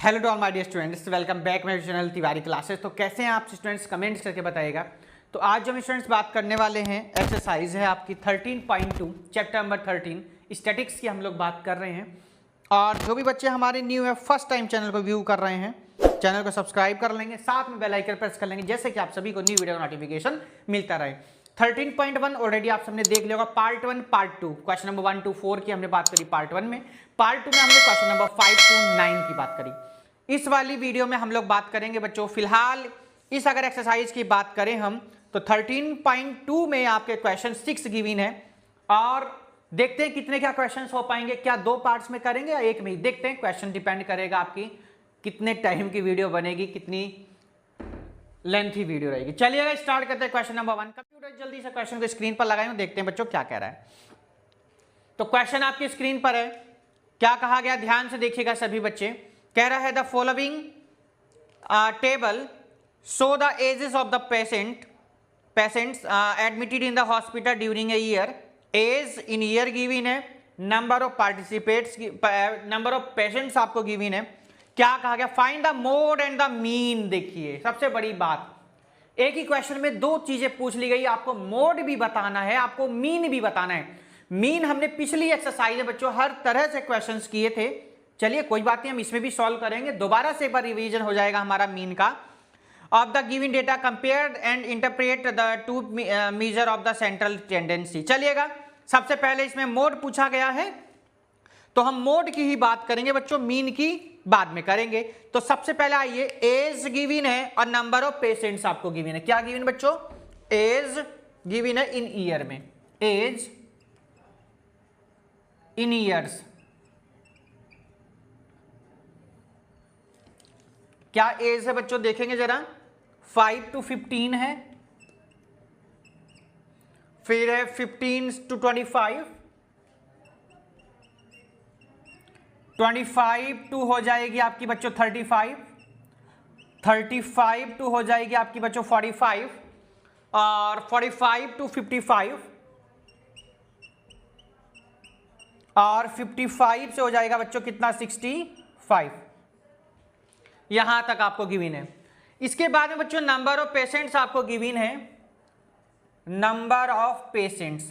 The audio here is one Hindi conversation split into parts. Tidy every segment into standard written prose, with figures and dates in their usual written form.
Hello to all my dear students, welcome back my channel Tiwari classes. तो कैसे हैं आप स्टूडेंट्स, कमेंट्स करके बताइएगा। तो आज जो हम स्टूडेंट्स बात करने वाले हैं एक्सरसाइज है आपकी 13.2 चैप्टर नंबर 13 स्टैटिक्स की हम लोग बात कर रहे हैं। और जो भी बच्चे हमारे न्यू है, फर्स्ट टाइम चैनल को व्यू कर रहे हैं, चैनल को सब्सक्राइब कर लेंगे, साथ में बेल आइकन प्रेस कर लेंगे, जैसे कि आप सभी को न्यू वीडियो का नोटिफिकेशन मिलता रहे। 13.1 ऑलरेडी आप सबने देख लिया होगा। Part 1 part 2 question number 1 to 4 की हमने बात करी पार्ट 1 में। पार्ट 2 में हमने क्वेश्चन नंबर 5 to 9 की बात करी। इस वाली वीडियो में हम लोग बात करेंगे बच्चों, फिलहाल इस अगर एक्सरसाइज की बात करें हम तो 13.2 में आपके क्वेश्चन 6 गिवन है। और देखते हैं कितने क्या क्वेश्चंस हो पाएंगे, क्या 2 पार्ट्स में करेंगे या एक में ही, देखते हैं। क्वेश्चन डिपेंड करेगा आपकी कितने टाइम की वीडियो बनेगी, कितनी लेंथी वीडियो रहेगी। चलिएगा स्टार्ट करते हैं क्वेश्चन नंबर 1। कंप्यूटर जल्दी से क्वेश्चन को स्क्रीन पर लगाएं, देखते हैं बच्चों क्या कह रहा है। तो क्वेश्चन आपकी स्क्रीन पर है, क्या कहा गया ध्यान से देखिएगा सभी बच्चे। कह रहा है the following table show the ages of the patients admitted in the hospital during a year. Age in year given है, number of participates, number of patients आपको गिवन है। क्या कहा गया, find the mode and the mean. देखिए सबसे बड़ी बात, एक ही क्वेश्चन में 2 चीजें पूछ ली गई, आपको मोड भी बताना है, आपको मीन भी बताना है। मीन हमने पिछली एक्सरसाइज में बच्चों हर तरह से क्वेश्चंस किए थे। चलिए कोई बात नहीं, हम इसमें भी सॉल्व करेंगे, दोबारा से एक बार रिवीजन हो जाएगा हमारा मीन का। Of the given data compare and interpret the to measure of the central tendency. चलिएगा सबसे पहले इसमें मोड पूछा गया है, तो हम मोड की ही बात करेंगे बच्चों, मीन की बाद में करेंगे। तो सबसे पहले आइए, एज गिवन है और नंबर ऑफ पेशेंट्स आपको गिवन है। क्या गिवन बच्चों, एज गिवन है इन ईयर में, एज इन ईयर्स। क्या एज है बच्चों, देखेंगे जरा, 5 to 15 है, फिर है 15 to 25, 25 टू हो जाएगी आपकी बच्चों 35, 35 टू हो जाएगी आपकी बच्चों 45, और 45 to 55, और 55 से हो जाएगा बच्चों कितना, 65। यहां तक आपको गिवन है। इसके बाद में बच्चों नंबर ऑफ पेशेंट्स आपको गिवन है, नंबर ऑफ पेशेंट्स।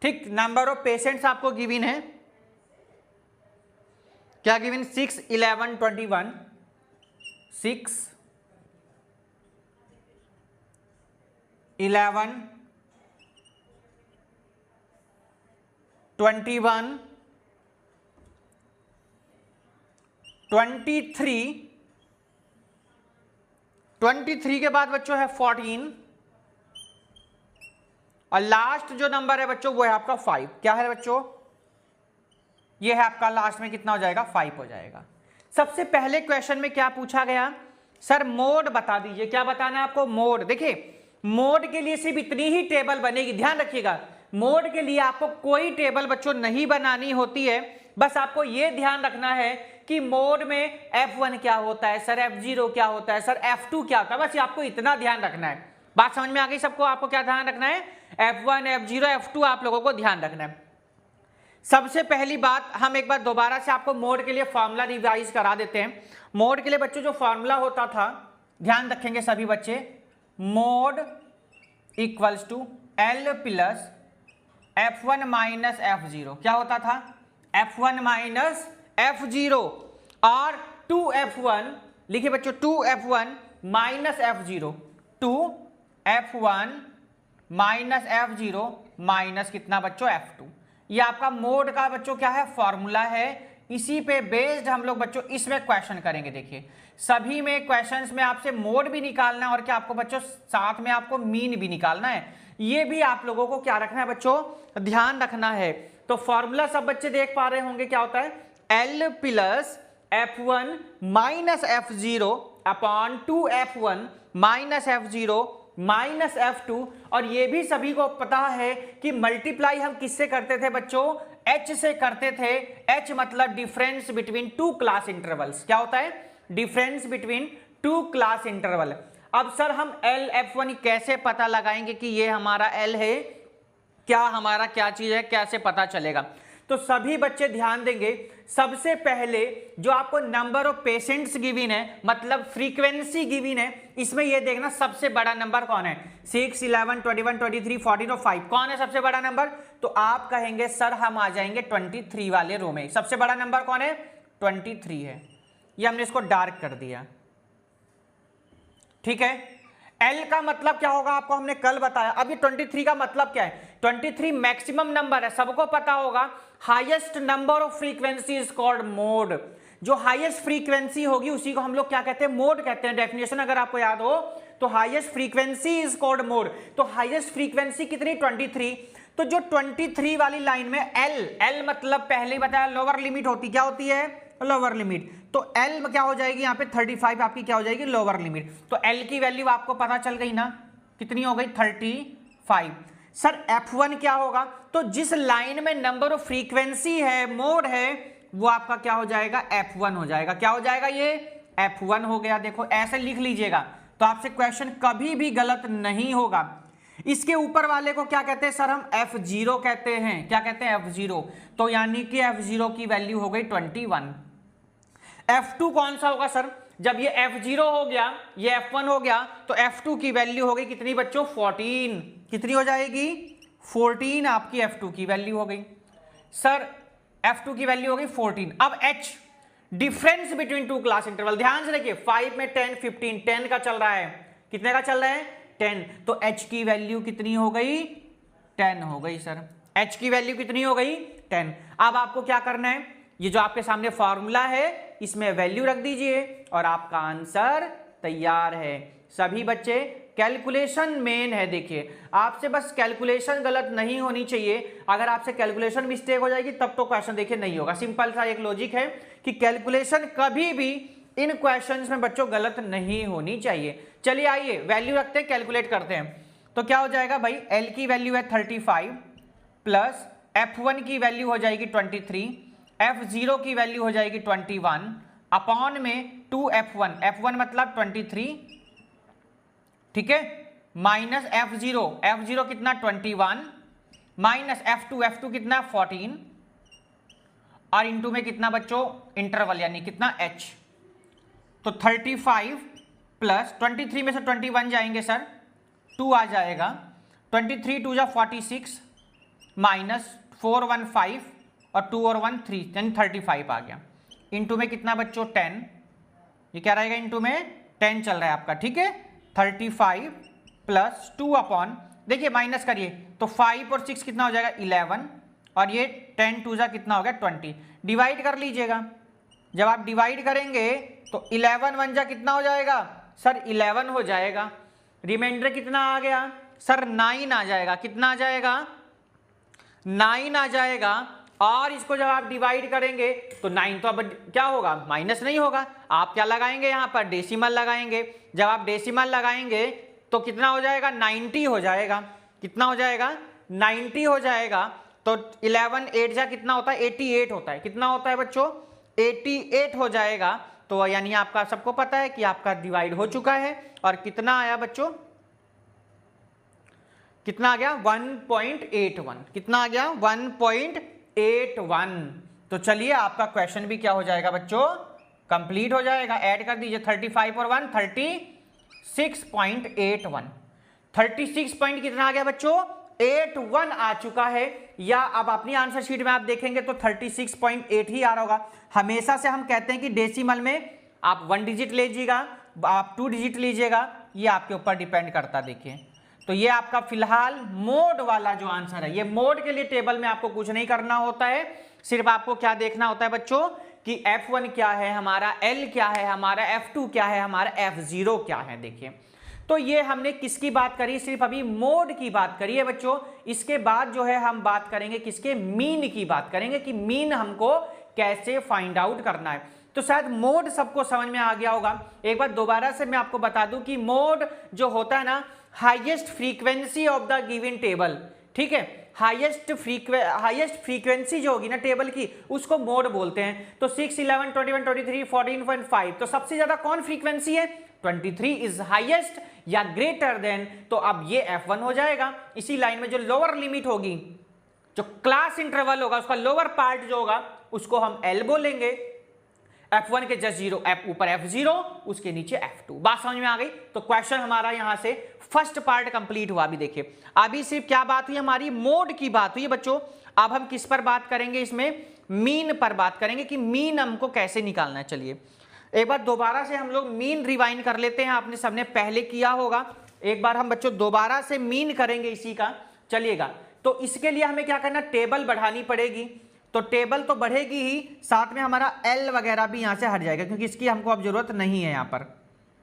ठीक, नंबर ऑफ पेशेंट्स आपको गिवन है। क्या गिवन, 6, 11, 21, 6, 11, 21, 23, 23 के बाद बच्चों है 14, और लास्ट जो नंबर है बच्चों वो है आपका 5। क्या है बच्चों, ये है आपका लास्ट में कितना हो जाएगा, 5 हो जाएगा। सबसे पहले क्वेश्चन में क्या पूछा गया, सर मोड बता दीजिए। क्या बताना है आपको, मोड। देखिए मोड के लिए सिर्फ इतनी ही टेबल बनेगी, ध्यान रखिएगा। मोड के लिए आपको कोई टेबल बच्चों नहीं बनानी होती है, बस आपको यह ध्यान रखना है कि मोड में F1 क्या होता है, सर F0 क्या होता है, सर F2 क्या होता है, बस आपको इतना ध्यान रखना है। बात समझ में आ गई सबको, आपको क्या ध्यान रखना है, F1, F0, F2 आप लोगों को ध्यान रखना है। सबसे पहली बात, हम एक बार दोबारा से आपको मोड के लिए फॉर्मूला रिवाइज करा देते हैं। मोड के लिए बच्चों जो फॉर्मूला होता था, ध्यान रखेंगे सभी बच्चे, mode equals to L plus F1 minus F0। क्या होता था, F1 माइनस F0, और 2F1 लिखिए बच्चों, 2F1 minus F0, 2F1 minus F0 minus कितना बच्चों, F2। ये आपका मोड का बच्चों क्या है, फॉर्मूला है। इसी पे बेस्ड हम लोग बच्चों इसमें क्वेश्चन करेंगे। देखिए सभी में क्वेश्चंस में आपसे मोड भी निकालना है, और क्या आपको बच्चों साथ में आपको मीन भी निकालना है। ये भी आप लोगों को क्या रखना है बच्चों, ध्यान रखना है। तो फॉर्मूला सब बच्चे देख पा रहे होंगे, क्या होता है, L plus F1 minus F0 upon 2F1 minus F0 minus F2। और ये भी सभी को पता है कि मल्टीप्लाई हम किससे करते थे बच्चों, H से करते थे। H मतलब डिफरेंस बिटवीन 2 क्लास इंटरवल्स। क्या होता है, डिफरेंस बिटवीन 2 क्लास इंटरवल। अब सर हम L F1 कैसे पता लगाएंगे कि ये हमारा L है, क्या हमारा क्या चीज है, कैसे पता चलेगा। तो सभी बच्चे ध्यान देंगे, सबसे पहले जो आपको नंबर ऑफ पेशेंट्स गिवन है, मतलब फ्रीक्वेंसी गिवन है, इसमें ये देखना सबसे बड़ा नंबर कौन है, 6, 11, 21, 23, 14 और 5, कौन है सबसे बड़ा नंबर। तो आप कहेंगे सर हम आ जाएंगे 23 वाले रो में। सबसे बड़ा नंबर कौन है, 23 है। ये हमने इसको डार्क कर दिया, ठीक है। L का मतलब क्या होगा आपको हमने कल बताया। अब ये 23 का मतलब क्या है, 23 मैक्सिमम नंबर है, सबको पता होगा। Highest number of frequency is called mode. जो हाईएस्ट फ्रीक्वेंसी होगी उसी को हम लोग क्या कहते हैं, मोड कहते हैं। डेफिनेशन अगर आपको याद हो तो highest frequency is called mode. तो हाईएस्ट फ्रीक्वेंसी कितनी, 23। तो जो 23 वाली लाइन में L मतलब पहले ही बताया लोअर लिमिट होती, क्या होती है, लोअर लिमिट। तो L में क्या हो जाएगी यहाँ पे 35 आपकी क्या हो जाएगी, लोअर लिमिट। तो L की वैल्यू आपको पता चल गई ना, कितनी हो गई, 35। सर F1 क्या होगा, तो जिस लाइन में नंबर ऑफ फ्रीक्वेंसी है, मोड है, वो आपका क्या हो जाएगा, F1 हो जाएगा। क्या हो जाएगा, ये F1 हो गया। देखो ऐसे लिख लीजिएगा तो आपसे क्वेश्चन कभी भी गलत नहीं होगा। इसके ऊपर वाले को क्या कहते हैं सर, हम F0 कहते हैं। क्या कहते हैं, F0। तो यानी कि F0 की वैल्यू हो गई 21। F2 कौन सा होगा सर, जब ये F0 हो गया, ये F1 हो गया, तो F2 की वैल्यू हो गई कितनी बच्चों, 14। कितनी हो जाएगी, 14 आपकी F2 की वैल्यू हो गई। सर F2 की वैल्यू हो गई 14। अब H, difference between two class interval, ध्यान से देखिए 5 में 10, 15, 10 का चल रहा है, कितने का चल रहा है, 10। तो H की वैल्यू कितनी हो गई, 10 हो गई सर। H की वैल्यू कितनी हो गई, 10। अब आपको क्या करना है, ये जो आपके सामने फॉर्मूला है इसमें वैल्यू रख दीजिए और आपका आंसर तैयार है। सभी बच्चे कैलकुलेशन मेन है। देखिए आपसे बस कैलकुलेशन गलत नहीं होनी चाहिए। अगर आपसे कैलकुलेशन मिस्टेक हो जाएगी तब तो क्वेश्चन देखिए नहीं होगा। सिंपल सा एक लॉजिक है कि कैलकुलेशन कभी भी इन क्वेश्चंस में बच्चों गलत नहीं होनी चाहिए। चलिए आइए वैल्यू रखते हैं, कैलकुलेट करते हैं। तो क्या हो जाएगा भाई, L की वैल्यू है 35 प्लस F1 की वैल्यू हो जाएगी 23, F0 की वैल्यू हो जाएगी 21 अपॉन में 2F1, F1 मतलब 23, ठीक है, माइनस F0 कितना 21 माइनस F2 कितना 14 और इंटू में कितना बच्चों, इंटरवल यानी कितना H। तो 35 प्लस 23 में से 21 जाएंगे सर, 2 आ जाएगा, 23 2 जा 46 माइनस 4 1 5 और 2 और 1 3, यानी 35 आ गया। इंटू में कितना बच्चों 10, ये क्या रहेगा, इंटू में 10 चल रहा है आपका, ठीक है। 35 प्लस 2 अपॉन, देखिए माइनस करिए तो 5 और 6 कितना हो जाएगा 11 और ये 10 2 जा कितना हो गया 20। डिवाइड कर लीजिएगा, जब आप डिवाइड करेंगे तो 11 1 जा कितना हो जाएगा सर 11 हो जाएगा। रिमाइंडर कितना आ गया सर 9 आ जाएगा। कितना आ जाएगा 9 आ जाएगा। और इसको जब आप डिवाइड करेंगे तो 9 तो अब क्या होगा, माइनस नहीं होगा। आप क्या लगाएंगे यहाँ पर, डेसिमल लगाएंगे। जब आप डेसिमल लगाएंगे तो कितना हो जाएगा 90 हो जाएगा। कितना हो जाएगा 90 हो जाएगा। तो 11 8 जा कितना होता है 88 होता है। कितना होता है बच्चों 88 हो जाएगा। तो यानी आपका सबको पता है कि आपका डिवाइड हो चुका है। और कितना आया बच्चों, कितना आ गया 1.81। कितना आ गया 1.81। तो चलिए आपका क्वेश्चन भी क्या हो जाएगा बच्चों, कंप्लीट हो जाएगा। ऐड कर दीजिए 35 और 1 36.81। 36 पॉइंट कितना आ गया बच्चों 81 आ चुका है। या अब अपनी आंसर शीट में आप देखेंगे तो 36.8 ही आ रहा होगा। हमेशा से हम कहते हैं कि डेसिमल में आप 1 डिजिट लीजिएगा, आप 2 डिजिट लीजिएगा, ये आपके ऊपर डिपेंड करता। देखिए तो ये आपका फिलहाल मोड वाला जो आंसर है, ये मोड के लिए टेबल में आपको कुछ नहीं करना होता है। सिर्फ आपको क्या देखना होता है बच्चों कि F1 क्या है हमारा, L क्या है हमारा, F2 क्या है हमारा, F0 क्या है। देखिए तो ये हमने किसकी बात करी, सिर्फ अभी मोड की बात करी है बच्चों। इसके बाद जो है हम बात करेंगे किसके, मीन की बात करेंगे कि मीन हमको कैसे फाइंड आउट करना है। तो शायद मोड सबको समझ में आ गया होगा। एक बार दोबारा से मैं आपको बता दूं कि मोड जो होता है ना, highest frequency of the given table, ठीक है, हाईएस्ट फ्रीक्वेंसी जो होगी ना टेबल की, उसको मोड बोलते हैं। तो 6 11 21 23 14.5, तो सबसे ज्यादा कौन फ्रीक्वेंसी है, 23 इज हाईएस्ट या ग्रेटर देन, तो अब ये F1 हो जाएगा। इसी लाइन में जो लोअर लिमिट होगी, जो क्लास इंटरवल होगा, उसका लोअर पार्ट जो होगा उसको हम L बोलेंगे। F1 के जस्ट 0, F ऊपर F0, उसके नीचे F2। बात समझ में आ गई? तो क्वेश्चन हमारा यहां से फर्स्ट पार्ट कंप्लीट हुआ। अभी देखिए, अभी सिर्फ क्या बात हुई, हमारी मोड की बात हुई है बच्चों। अब हम किस पर बात करेंगे? इसमें मीन पर बात करेंगे कि मीन हमको कैसे निकालना है। चलिए एक बार दोबारा से हम लोग मीन रिवाइंड कर लेते हैं। आपने सबने पहले किया होगा, एक बार हम बच्चों दोबारा से मीन करेंगे इसी का। चलिएगा, तो इसके लिए हमें क्या करना, टेबल बढ़ानी पड़ेगी। तो टेबल तो बढ़ेगी ही, साथ में हमारा L वगैरह भी यहां से हट जाएगा, क्योंकि इसकी हमको अब जरूरत नहीं है यहां पर।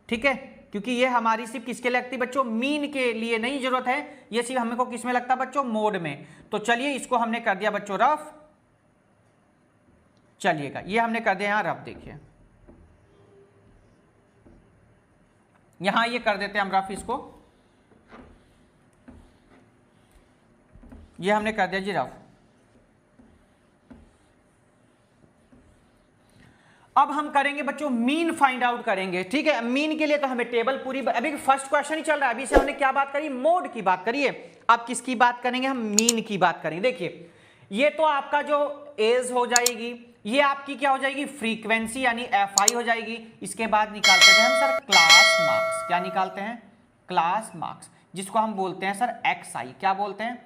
ठीक है, क्योंकि ये हमारी सिर्फ किसके लिए लगती है बच्चों, मीन के लिए नहीं जरूरत है, ये सिर्फ हमको किस में लगता है बच्चों, मोड में। तो चलिए इसको हमने कर दिया बच्चों रफ। चलिएगा, ये हमने कर दिया यहां रफ। देखिए यहां ये कर देते हैं हम रफ, इसको ये हमने कर दिया जी रफ। अब हम करेंगे बच्चों मीन फाइंड आउट करेंगे। ठीक है, मीन के लिए तो हमें टेबल पूरी, अभी फर्स्ट क्वेश्चन ही चल रहा है, अभी से हमने क्या बात करी, मोड की बात करिए। अब किसकी बात करेंगे, हम मीन की बात करेंगे। देखिए ये तो आपका जो एज हो जाएगी, ये आपकी क्या हो जाएगी, फ्रीक्वेंसी यानी Fi हो जाएगी। इसके बाद निकालते हैं हम सर क्लास मार्क्स। क्या निकालते हैं, क्लास मार्क्स, जिसको हम बोलते हैं सर Xi। क्या बोलते हैं,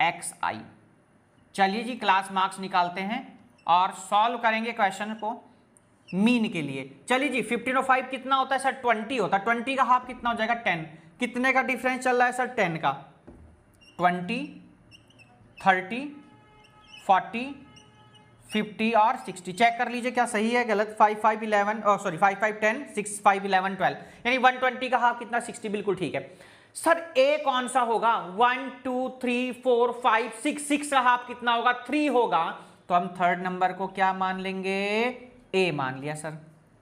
Xi। चलिए जी क्लास मार्क्स निकालते हैं और सॉल्व करेंगे क्वेश्चन को मीन के लिए। चलिए जी 15 और 5 कितना होता है सर, 20 होता है। 20 का हाफ कितना हो जाएगा, 10। कितने का डिफरेंस चल रहा है सर, 10 का। 20, 30, 40, 50 और 60। चेक कर लीजिए क्या सही है गलत। 5 5 11 सॉरी 5 5 10, 6 5 11 12, यानी 120 का हाफ कितना, 60। बिल्कुल ठीक है सर। ए कौन सा होगा, 1 2 3 4 5 6, 6 का हाफ कितना होगा, 3 होगा। तो हम थर्ड नंबर को क्या मान लेंगे, ए मान लिया सर।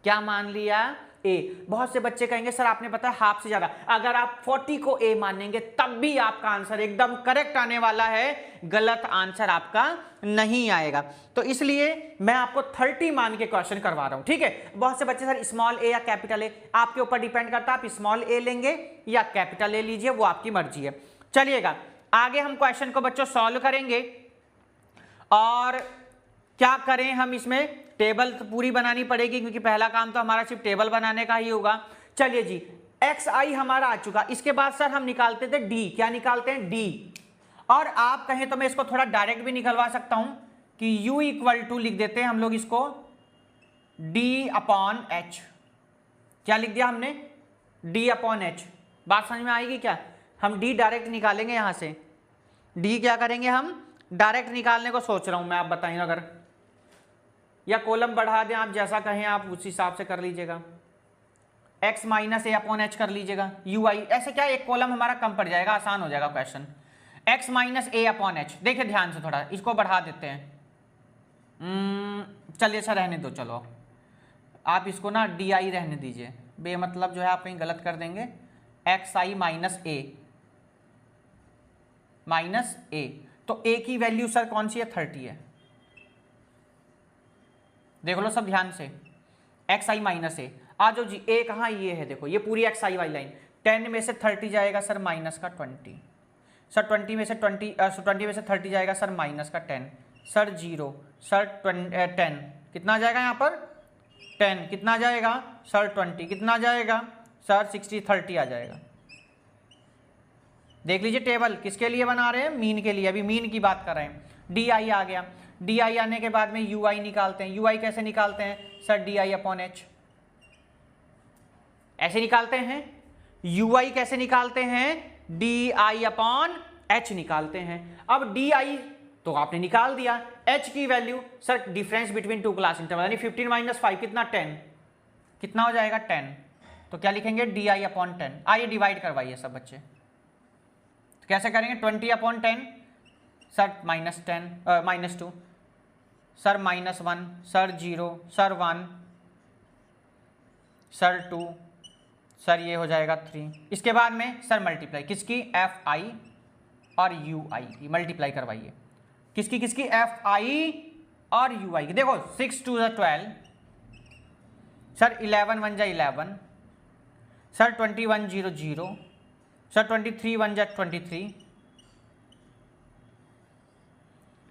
क्या मान लिया, ए। बहुत से बच्चे कहेंगे सर आपने पता है हाफ से ज्यादा। अगर आप 40 को ए मानेंगे तब भी आपका आंसर एकदम करेक्ट आने वाला है, गलत आंसर आपका नहीं आएगा। तो इसलिए मैं आपको 30 मान के क्वेश्चन करवा रहा हूं। ठीक है, बहुत से बच्चे सर स्मॉल ए या कैपिटल ए, आपके ऊपर डिपेंड करता है, आप स्मॉल ए लेंगे या कैपिटल ए लीजिए, वो आपकी मर्जी है। चलिएगा आगे हम क्वेश्चन को बच्चों सॉल्व करेंगे। और क्या करें हम, इसमें टेबल तो पूरी बनानी पड़ेगी, क्योंकि पहला काम तो हमारा सिर्फ टेबल बनाने का ही होगा। चलिए जी Xi हमारा आ चुका। इसके बाद सर हम निकालते थे D। क्या निकालते हैं, D। और आप कहें तो मैं इसको थोड़ा डायरेक्ट भी निकलवा सकता हूं कि U इक्वल टू लिख देते हैं हम लोग इसको D/H। क्या लिख दिया हमने, D/H। बात समझ में आएगी क्या, हम D डायरेक्ट निकालेंगे यहां से। D क्या करेंगे, हम डायरेक्ट निकालने को सोच रहा हूं मैं, आप बताइए अगर, या कॉलम बढ़ा दें, आप जैसा कहें आप उस हिसाब से कर लीजिएगा। X माइनस A/H कर लीजिएगा, UI ऐसे क्या, एक कॉलम हमारा कम पड़ जाएगा, आसान हो जाएगा क्वेश्चन। X माइनस A/H, देखिए ध्यान से थोड़ा इसको बढ़ा देते हैं। चलिए सर रहने दो, चलो आप इसको ना DI रहने दीजिए, बे मतलब जो है आप कहीं गलत कर देंगे। XI माइनस A, तो A की वैल्यू सर कौन सी है, 30 है। देख लो सब ध्यान से, Xi माइनस ए। आ जाओ जी, ए कहाँ, ये है देखो, ये पूरी Xi वाली लाइन। 10 में से 30 जाएगा सर माइनस का 20, सर 20 में से 30 जाएगा सर माइनस का 10, सर 0, सर 10 कितना जाएगा यहाँ पर, 10 कितना जाएगा सर 20 कितना जाएगा सर 60, 30 आ जाएगा। देख लीजिए टेबल किसके लिए बना रहे हैं, मीन के लिए। अभी मीन की बात कर रहे हैं। DI आ गया, DI आने के बाद में UI निकालते हैं। UI कैसे निकालते हैं सर, DI/H ऐसे निकालते हैं। UI कैसे निकालते हैं, DI/H निकालते हैं। अब DI तो आपने निकाल दिया, H की value sir difference between two class interval, यानी 15 माइनस 5 कितना, 10 कितना हो जाएगा 10। तो क्या लिखेंगे, DI/10। आइए डिवाइड करवाइए सब बच्चे, तो कैसे करेंगे, 20/10 sir -2 sir -1 sir 0 sir 1 sir 2 sir ये हो जाएगा 3। इसके बाद में सर मल्टीप्लाई किसकी, Fi और Ui की मल्टीप्लाई करवाइए। किसकी किसकी, Fi और Ui की। देखो 6 2 12 सर 11 1 जा 11 सर 2100, सर 23 1 जा 23,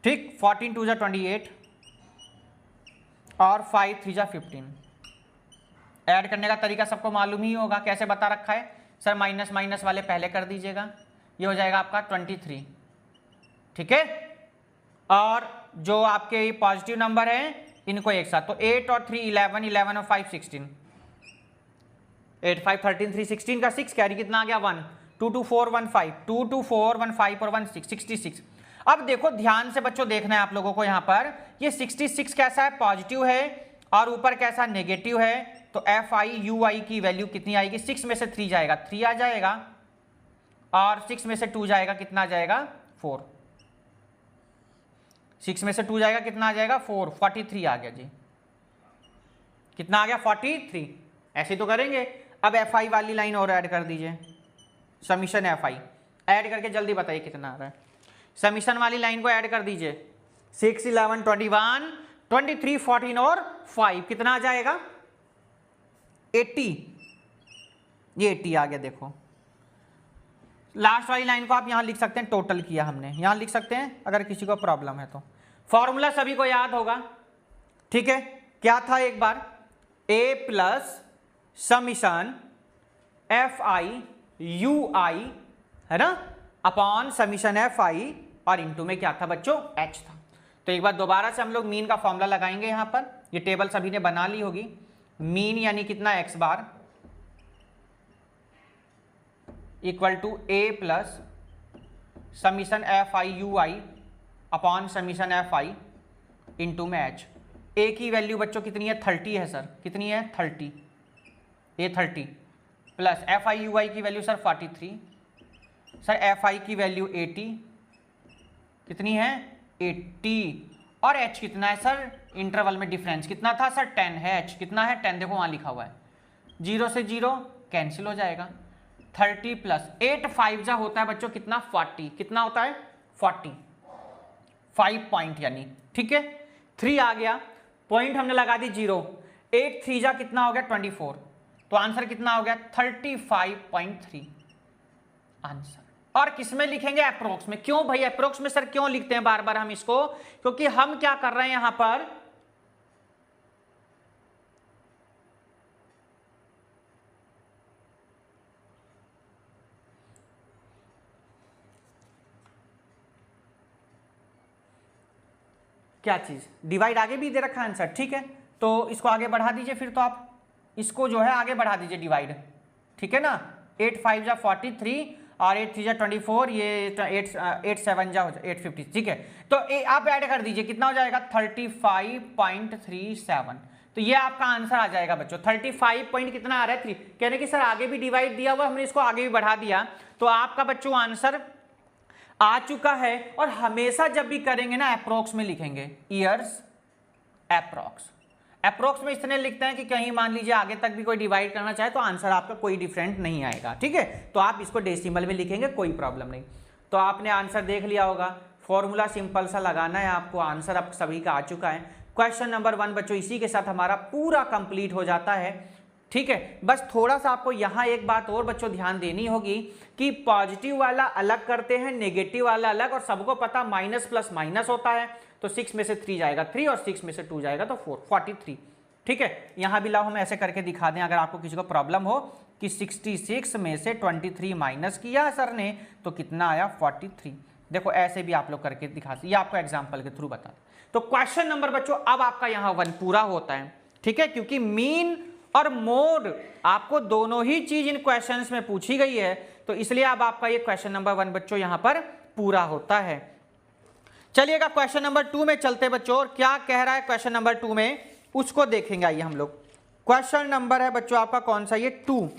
ठीक, 14 2 जा 28 और 5 3 जा 15। ऐड करने का तरीका सबको मालूम ही होगा, कैसे बता रखा है सर, माइनस माइनस वाले पहले कर दीजिएगा, ये हो जाएगा आपका 23, ठीक है। और जो आपके पॉजिटिव नंबर हैं इनको एक साथ, तो 8 और 3 11, 11 और 5 16, 8 5 13 3 16 का 6 कैरी कितना आ गया 1, 2 2 4 1 5, 2 2 4 1 5 और 1 6 66। अब देखो ध्यान से बच्चों देखना है आप लोगों को, यहाँ पर ये 66 कैसा है, पॉजिटिव है और ऊपर कैसा नेगेटिव है, तो FI की वैल्यू कितनी आएगी, 6 में से 3 जाएगा 3 आ जाएगा और 6 में से 2 जाएगा कितना आ जाएगा 4, 6 में से 2 जाएगा कितना आ जाएगा 4, 43 आ गया जी, कितना आ गया 43। ऐसे तो करेंगे। अब FI वाली लाइन और ऐड कर दीजिए, समीशन FI ऐड करके जल्दी बताइए कितना आ रहा है, समीशन वाली लाइन को ऐड कर दीजिए, 6 11 21 23 14 और 5 कितना आ जाएगा 80, ये 80 आ गया। देखो लास्ट वाली लाइन को आप यहां लिख सकते हैं, टोटल किया हमने, यहां लिख सकते हैं अगर किसी को प्रॉब्लम है तो। फॉर्मूला सभी को याद होगा, ठीक है, क्या था एक बार, A plus summation FI UI है ना अपॉन समीशन FI और इनटू में क्या था बच्चों H था। तो एक बार दोबारा से हम लोग मीन का फॉर्मूला लगाएंगे, यहां पर ये टेबल सभी ने बना ली होगी, मीन यानी कितना x bar equal to A plus summation FI UI upon summation FI into में H। A की वैल्यू बच्चों कितनी है 30 है सर, कितनी है 30, A 30 प्लस FI UI की वैल्यू सर 43, सर FI की वैल्यू 80, कितनी है 80 और H कितना है सर, इंटरवल में डिफरेंस कितना था सर 10 है, H कितना है 10, देखो वहां लिखा हुआ है, 0 से 0 कैंसिल हो जाएगा, 30 प्लस 8 5 जा होता है बच्चों कितना 40, कितना होता है 40, 5 पॉइंट यानी, ठीक है। 3 आ गया, पॉइंट हमने लगा दी 0, 8 3 जा कितना हो गया 24, तो आंसर कितना हो गया 35.3 आंसर। और किसमें लिखेंगे अप्रोक्स में, क्यों भाई अप्रोक्स में सर क्यों लिखते हैं बार बार हम इसको, क्योंकि हम क्या कर रहे हैं यहां पर, क्या चीज डिवाइड आगे भी दे रखा है आंसर, ठीक है, तो इसको आगे बढ़ा दीजिए, फिर तो आप इसको जो है आगे बढ़ा दीजिए डिवाइड, ठीक है ना, 8 5 जा 43 और 8 3 जा 24, ये 8 7 जा 850, ठीक है। तो आप ऐड कर दीजिए कितना हो जाएगा 35.37, तो ये आपका आंसर आ जाएगा बच्चों 35 पॉइंट कितना आ रहा है 3, कहने कि सर आगे भी डिवाइड दिया हुआ, हमने इसको आगे भी बढ़ा दिया, तो आपका बच्चों आंसर आ चुका है। और हमेशा जब भी करेंगे ना अप्रोक्स में लिखेंगे, ईयर्स अप्रोक्स, अप्रोक्स में इसने लिखते हैं कि कहीं मान लीजिए आगे तक भी कोई डिवाइड करना चाहे तो आंसर आपका कोई डिफरेंट नहीं आएगा, ठीक है, तो आप इसको डेसिमल में लिखेंगे कोई प्रॉब्लम नहीं। तो आपने आंसर देख लिया होगा, फॉर्मूला सिंपल सा लगाना है आपको, आंसर अब सभी का आ चुका है। क्वेश्चन नंबर 1 बच्चों इसी के साथ हमारा पूरा कंप्लीट हो जाता है, ठीक है। बस थोड़ा सा आपको यहाँ एक बात और बच्चों ध्यान देनी होगी कि पॉजिटिव वाला अलग करते हैं, नेगेटिव वाला अलग, और सबको पता माइनस प्लस माइनस होता है, तो 6 में से 3 जाएगा 3 और 6 में से 2 जाएगा तो 4, 43, ठीक है। यहाँ भी लाओ हम ऐसे करके दिखा दें, अगर आपको किसी को प्रॉब्लम हो कि 66 में से 23 माइनस किया सर ने तो कितना आया 43, देखो ऐसे भी आप लोग करके दिखा सकते, ये आपको एग्जाम्पल के थ्रू बता। तो क्वेश्चन नंबर बच्चों अब आपका यहाँ 1 पूरा होता है, ठीक है, क्योंकि मीन और मोड आपको दोनों ही चीज इन क्वेश्चंस में पूछी गई है, तो इसलिए अब आपका ये क्वेश्चन नंबर 1 बच्चों यहां पर पूरा होता है। चलिएगा क्वेश्चन नंबर 2 में चलते बच्चों, और क्या कह रहा है क्वेश्चन नंबर 2 में उसको देखेंगे। आइए हम लोग, क्वेश्चन नंबर है बच्चों आपका कौन सा, ये 2,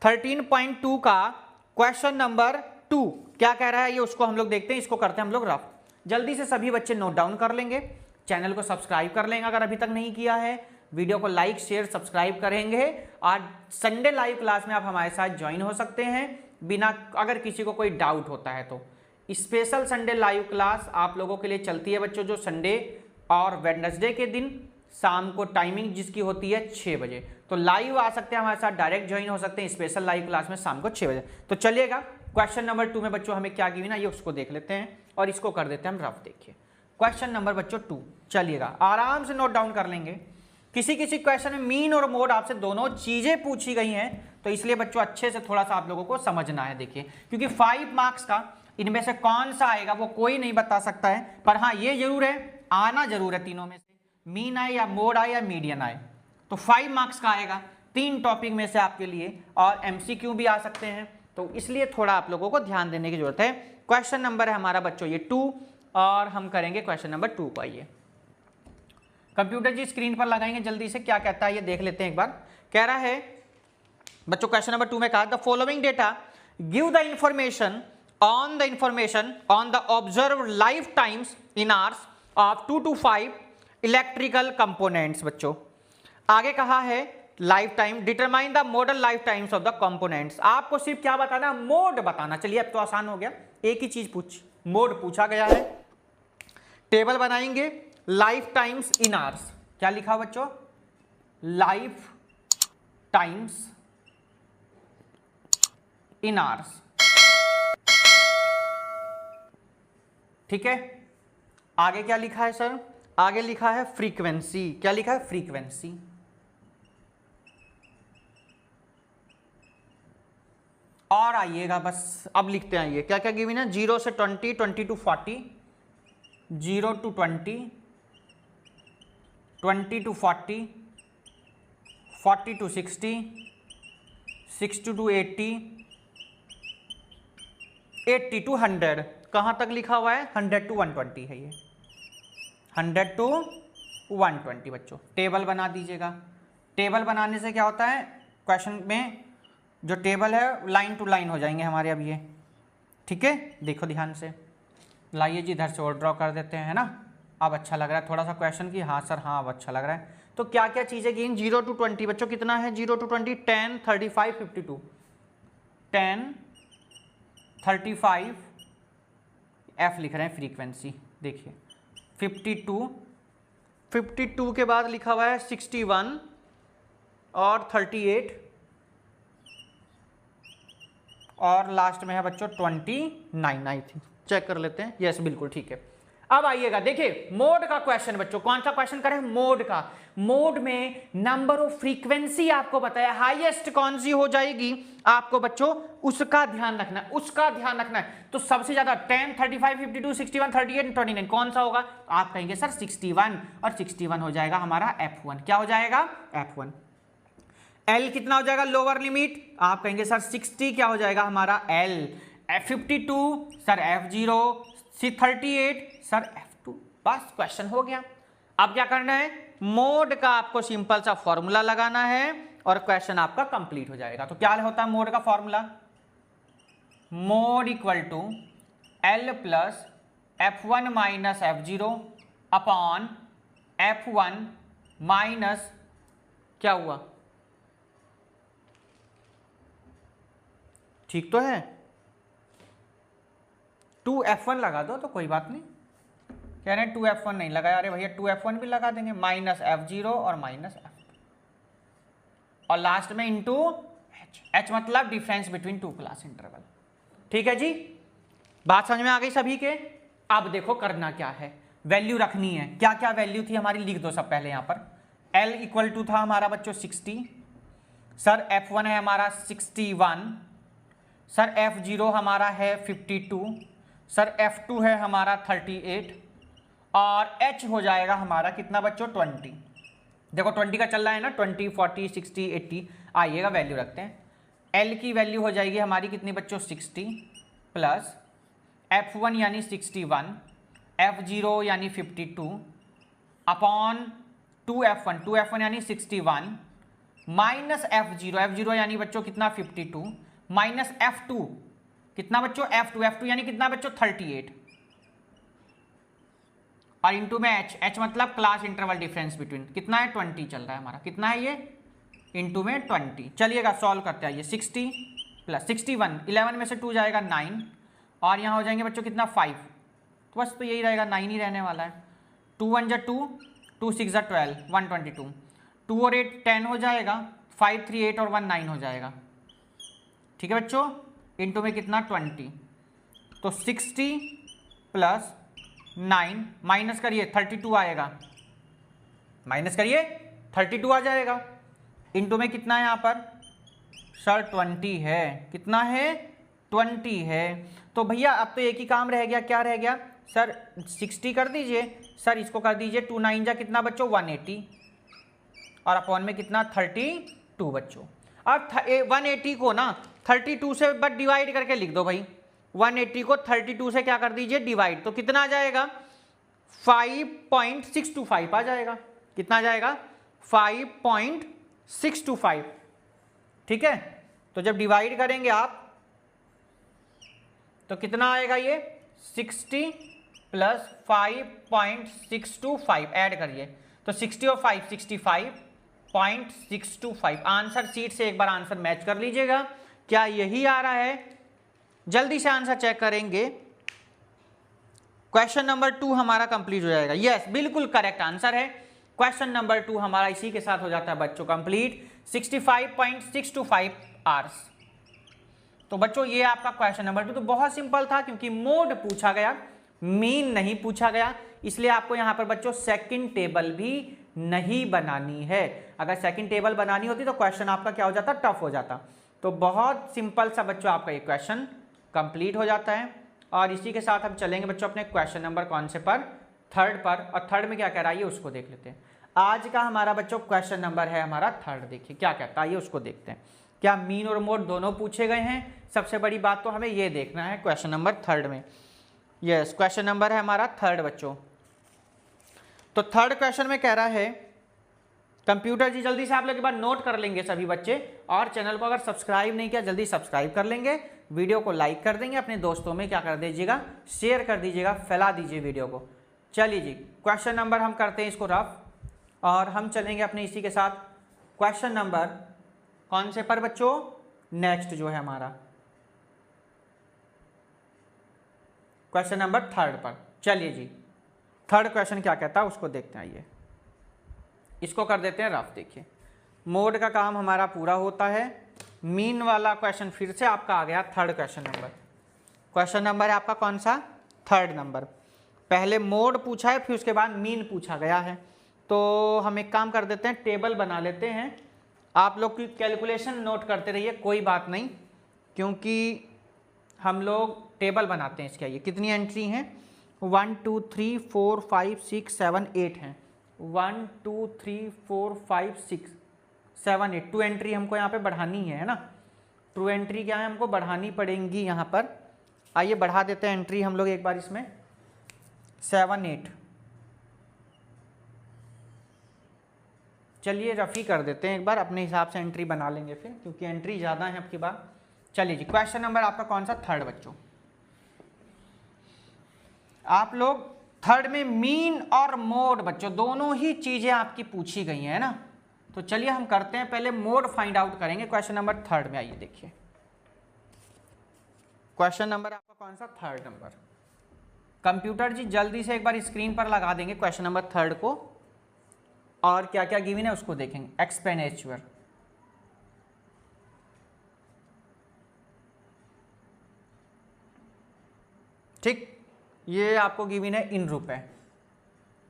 13.2 का क्वेश्चन नंबर 2 क्या कह रहा है ये उसको हम लोग देखते हैं, इसको करते हैं हम लोग रफ। जल्दी से सभी बच्चे नोट डाउन कर लेंगे, चैनल को सब्सक्राइब कर लेंगे अगर अभी तक नहीं किया है, वीडियो को लाइक शेयर सब्सक्राइब करेंगे, और संडे लाइव क्लास में आप हमारे साथ ज्वाइन हो सकते हैं बिना, अगर किसी को कोई डाउट होता है तो। स्पेशल संडे लाइव क्लास आप लोगों के लिए चलती है बच्चों, जो संडे और वेडनेसडे के दिन शाम को टाइमिंग जिसकी होती है 6 बजे। तो लाइव आ सकते हैं हमारे साथ, डायरेक्ट ज्वाइन हो सकते हैं स्पेशल लाइव क्लास में शाम को 6 बजे। तो चलिएगा क्वेश्चन नंबर 2 में बच्चों हमें क्या गिवन है ये उसको देख लेते हैं और इसको कर देते हैं हम रफ। देखिए क्वेश्चन नंबर बच्चों 2, चलिएगा आराम से नोट डाउन कर लेंगे। किसी किसी क्वेश्चन में मीन और मोड आपसे दोनों चीजें पूछी गई हैं, तो इसलिए बच्चों अच्छे से थोड़ा सा आप लोगों को समझना है। देखिए क्योंकि 5 मार्क्स का इनमें से कौन सा आएगा वो कोई नहीं बता सकता है, पर हाँ ये जरूर है आना जरूर है तीनों में से, मीन आए या मोड आए या मीडियन आए। तो 5 मार्क्स का आएगा 3 टॉपिक में से आपके लिए, और एमसीक्यू भी आ सकते हैं, तो इसलिए थोड़ा आप लोगों को ध्यान देने की जरूरत है। क्वेश्चन नंबर है हमारा बच्चों ये 2, और हम करेंगे क्वेश्चन नंबर 2 को। आइए कंप्यूटर जी स्क्रीन पर लगाएंगे जल्दी से, क्या कहता है ये देख लेते हैं एक बार। कह रहा है बच्चों क्वेश्चन नंबर 2 में कहा the following data give the information on the observe life times in hours of 2 to 5 electrical components. बच्चों आगे कहा है life time, determine the model life times of the components. आपको सिर्फ क्या बताना, मोड बताना। चलिए अब तो आसान हो गया, एक ही चीज मोड पूछा गया है। टेबल बनाएंगे लाइफ टाइम्स इन आवर्स, क्या लिखा बच्चों, लाइफ टाइम्स इन आवर्स, ठीक है। आगे क्या लिखा है सर, आगे लिखा है फ्रीक्वेंसी, क्या लिखा है फ्रीक्वेंसी। और आइएगा बस अब लिखते हैं, आइए क्या क्या गिवन है, 0 से 20, 20 to 40, 0 to 20, 20 to 40, 40 to 60, 60 to 80, 80 to 100। कहाँ तक लिखा हुआ है, 100 to 120 है ये, 100 to 120। बच्चों टेबल बना दीजिएगा। टेबल बनाने से क्या होता है, क्वेश्चन में जो टेबल है लाइन टू लाइन हो जाएंगे हमारे अब ये, ठीक है। देखो ध्यान से, लाइए जी इधर से और ड्रॉ कर देते हैं, है ना। अब अच्छा लग रहा है थोड़ा सा क्वेश्चन की, हाँ सर हाँ अब अच्छा लग रहा है। तो क्या क्या चीज़ें गिन, 0 to 20 बच्चों कितना है, 0 to 20 10, 35, 52, 10, 35, एफ लिख रहे हैं फ्रीक्वेंसी। देखिए 52, 52 के बाद लिखा हुआ है 61 और 38, और लास्ट में है बच्चों 29 आई थी, चेक कर लेते हैं, यस बिल्कुल ठीक है। अब आइएगा देखिए मोड का क्वेश्चन बच्चों, कौन सा क्वेश्चन करें, मोड का। मोड में नंबर ऑफ फ्रीक्वेंसी आपको बताया, हाईएस्ट कौन सी हो जाएगी आपको बच्चों उसका ध्यान रखना है, उसका ध्यान रखना है। तो सबसे ज्यादा 10, 35, 52, 61, 38, 29 कौन सा होगा, आप कहेंगे सर 61, और 61 हो जाएगा हमारा F1। क्या हो जाएगा, F1। L कितना हो जाएगा लोअर लिमिट, आप कहेंगे सर 60, क्या हो जाएगा हमारा L। F52 sir F0, 38 sir F2। बस क्वेश्चन हो गया। अब क्या करना है, मोड का आपको सिंपल सा फॉर्मूला लगाना है और क्वेश्चन आपका कंप्लीट हो जाएगा। तो क्या होता है मोड का formula, mode equal to L plus F1 minus F0 upon F1 minus क्या हुआ, ठीक तो है, 2F1 लगा दो तो कोई बात नहीं, कह रहे हैं 2F1 नहीं लगाया, अरे भैया 2F1 भी लगा देंगे, माइनस F0 और माइनस F2, और लास्ट में इंटू H मतलब डिफरेंस बिटवीन 2 क्लास इंटरवल। ठीक है जी, बात समझ में आ गई सभी के। अब देखो करना क्या है, वैल्यू रखनी है। क्या क्या वैल्यू थी हमारी लिख दो सब पहले यहाँ पर। L इक्वल टू था हमारा बच्चों 60, सर F1 है हमारा 61, सर F0 हमारा है 52, सर F2 है हमारा 38, और H हो जाएगा हमारा कितना बच्चों 20। देखो 20 का चल रहा है ना, 20, 40, 60, 80। आइएगा वैल्यू रखते हैं। L की वैल्यू हो जाएगी हमारी कितनी बच्चों 60 प्लस F1 यानी 61, F0 यानी 52 अपॉन 2F1 यानी 61 माइनस F0 यानी बच्चों कितना 52 माइनस F2 कितना बच्चों F2 यानी कितना बच्चों 38, और इंटू में H मतलब क्लास इंटरवल डिफरेंस बिटवीन कितना है 20 चल रहा है हमारा, कितना है ये इंटू में 20। चलिएगा सॉल्व करते हैं। ये 60 प्लस 61, 11 में से 2 जाएगा 9, और यहाँ हो जाएंगे बच्चों कितना 5, तो बस तो यही रहेगा 9 ही रहने वाला है। 2 1 जा 2, 2 6 12, 122, 2 और 8 10 हो जाएगा, 5 3 8 और 1 9 हो जाएगा। ठीक है बच्चों, इनटू में कितना 20, तो 60 प्लस 9 माइनस करिए 32 आएगा, माइनस करिए 32 आ जाएगा। इनटू में कितना है यहाँ पर सर 20 है, कितना है 20 है। तो भैया अब तो एक ही काम रह गया, क्या रह गया सर 60 कर दीजिए, सर इसको कर दीजिए 2 9 जा कितना बच्चों 180 और अपॉन में कितना 32 बच्चों। अब 180 को ना 32 से बस डिवाइड करके लिख दो भाई, 180 को 32 से क्या कर दीजिए डिवाइड, तो कितना आ जाएगा 5.625 आ जाएगा, कितना आ जाएगा 5.625। ठीक है, तो जब डिवाइड करेंगे आप तो कितना आएगा ये 60 प्लस 5.625 ऐड करिए, तो 60 और 5 65.625। आंसर शीट से एक बार आंसर मैच कर लीजिएगा, क्या यही आ रहा है? जल्दी से आंसर चेक करेंगे। क्वेश्चन नंबर 2 हमारा कंप्लीट हो जाएगा। यस, बिल्कुल करेक्ट आंसर है। क्वेश्चन नंबर 2 हमारा इसी के साथ हो जाता है बच्चों कंप्लीट, 65.625 आवर्स। तो बच्चों ये आपका क्वेश्चन नंबर 2 तो बहुत सिंपल था, क्योंकि मोड पूछा गया, मीन नहीं पूछा गया, इसलिए आपको यहां पर बच्चों सेकंड टेबल भी नहीं बनानी है। अगर सेकंड टेबल बनानी होती तो क्वेश्चन आपका क्या हो जाता, टफ हो जाता। तो बहुत सिंपल सा बच्चों आपका ये क्वेश्चन कंप्लीट हो जाता है। और इसी के साथ हम चलेंगे बच्चों अपने क्वेश्चन नंबर कौन से पर, थर्ड पर। और थर्ड में क्या कह रहा है उसको देख लेते हैं। आज का हमारा बच्चों क्वेश्चन नंबर है हमारा थर्ड, देखिए क्या कहता है उसको देखते हैं। क्या मीन और मोड दोनों पूछे गए हैं? सबसे बड़ी बात तो हमें ये देखना है क्वेश्चन नंबर थर्ड में। यस, क्वेश्चन नंबर है हमारा थर्ड बच्चों। तो थर्ड क्वेश्चन में कह रहा है, कंप्यूटर जी जल्दी से आप लोग एक बार नोट कर लेंगे सभी बच्चे, और चैनल को अगर सब्सक्राइब नहीं किया जल्दी सब्सक्राइब कर लेंगे, वीडियो को लाइक कर देंगे, अपने दोस्तों में क्या कर दीजिएगा, शेयर कर दीजिएगा, फैला दीजिए वीडियो को। चलिए जी, क्वेश्चन नंबर हम करते हैं इसको रफ, और हम चलेंगे अपने इसी के साथ क्वेश्चन नंबर कौन से पर बच्चों, नेक्स्ट जो है हमारा क्वेश्चन नंबर थर्ड पर। चलिए जी, थर्ड क्वेश्चन क्या कहता है उसको देखते हैं। आइए इसको कर देते हैं रफ। देखिए मोड का काम हमारा पूरा होता है, मीन वाला क्वेश्चन फिर से आपका आ गया third question number. Question number है आपका कौन सा, थर्ड नंबर। पहले मोड पूछा है, फिर उसके बाद मीन पूछा गया है। तो हम एक काम कर देते हैं, टेबल बना लेते हैं। आप लोग की कैलकुलेशन नोट करते रहिए, कोई बात नहीं, क्योंकि हम लोग टेबल बनाते हैं इसके। आइए कितनी एंट्री हैं, 1 2 3 4 5 6 7 8 हैं। 1 2 3 4 5 6 7 8, 2 एंट्री हमको यहाँ पे बढ़ानी है ना। 2 एंट्री क्या है, हमको बढ़ानी पड़ेंगी यहाँ पर। आइए बढ़ा देते हैं एंट्री हम लोग एक बार इसमें, 7 8। चलिए रफ़ी कर देते हैं एक बार, अपने हिसाब से एंट्री बना लेंगे फिर, क्योंकि एंट्री ज़्यादा है आपकी बात। चलिए जी, क्वेश्चन नंबर आपका कौन सा, थर्ड बच्चों। आप लोग थर्ड में मीन और मोड बच्चों दोनों ही चीज़ें आपकी पूछी गई हैं ना। तो चलिए हम करते हैं, पहले मोड फाइंड आउट करेंगे क्वेश्चन नंबर थर्ड में। आइए देखिए क्वेश्चन नंबर आपका कौन सा, थर्ड नंबर। कंप्यूटर जी जल्दी से एक बार स्क्रीन पर लगा देंगे क्वेश्चन नंबर थर्ड को, और क्या क्या गिवन है उसको देखेंगे। एक्सपेंडिचर, ठीक, ये आपको गिवन है इन रुपए।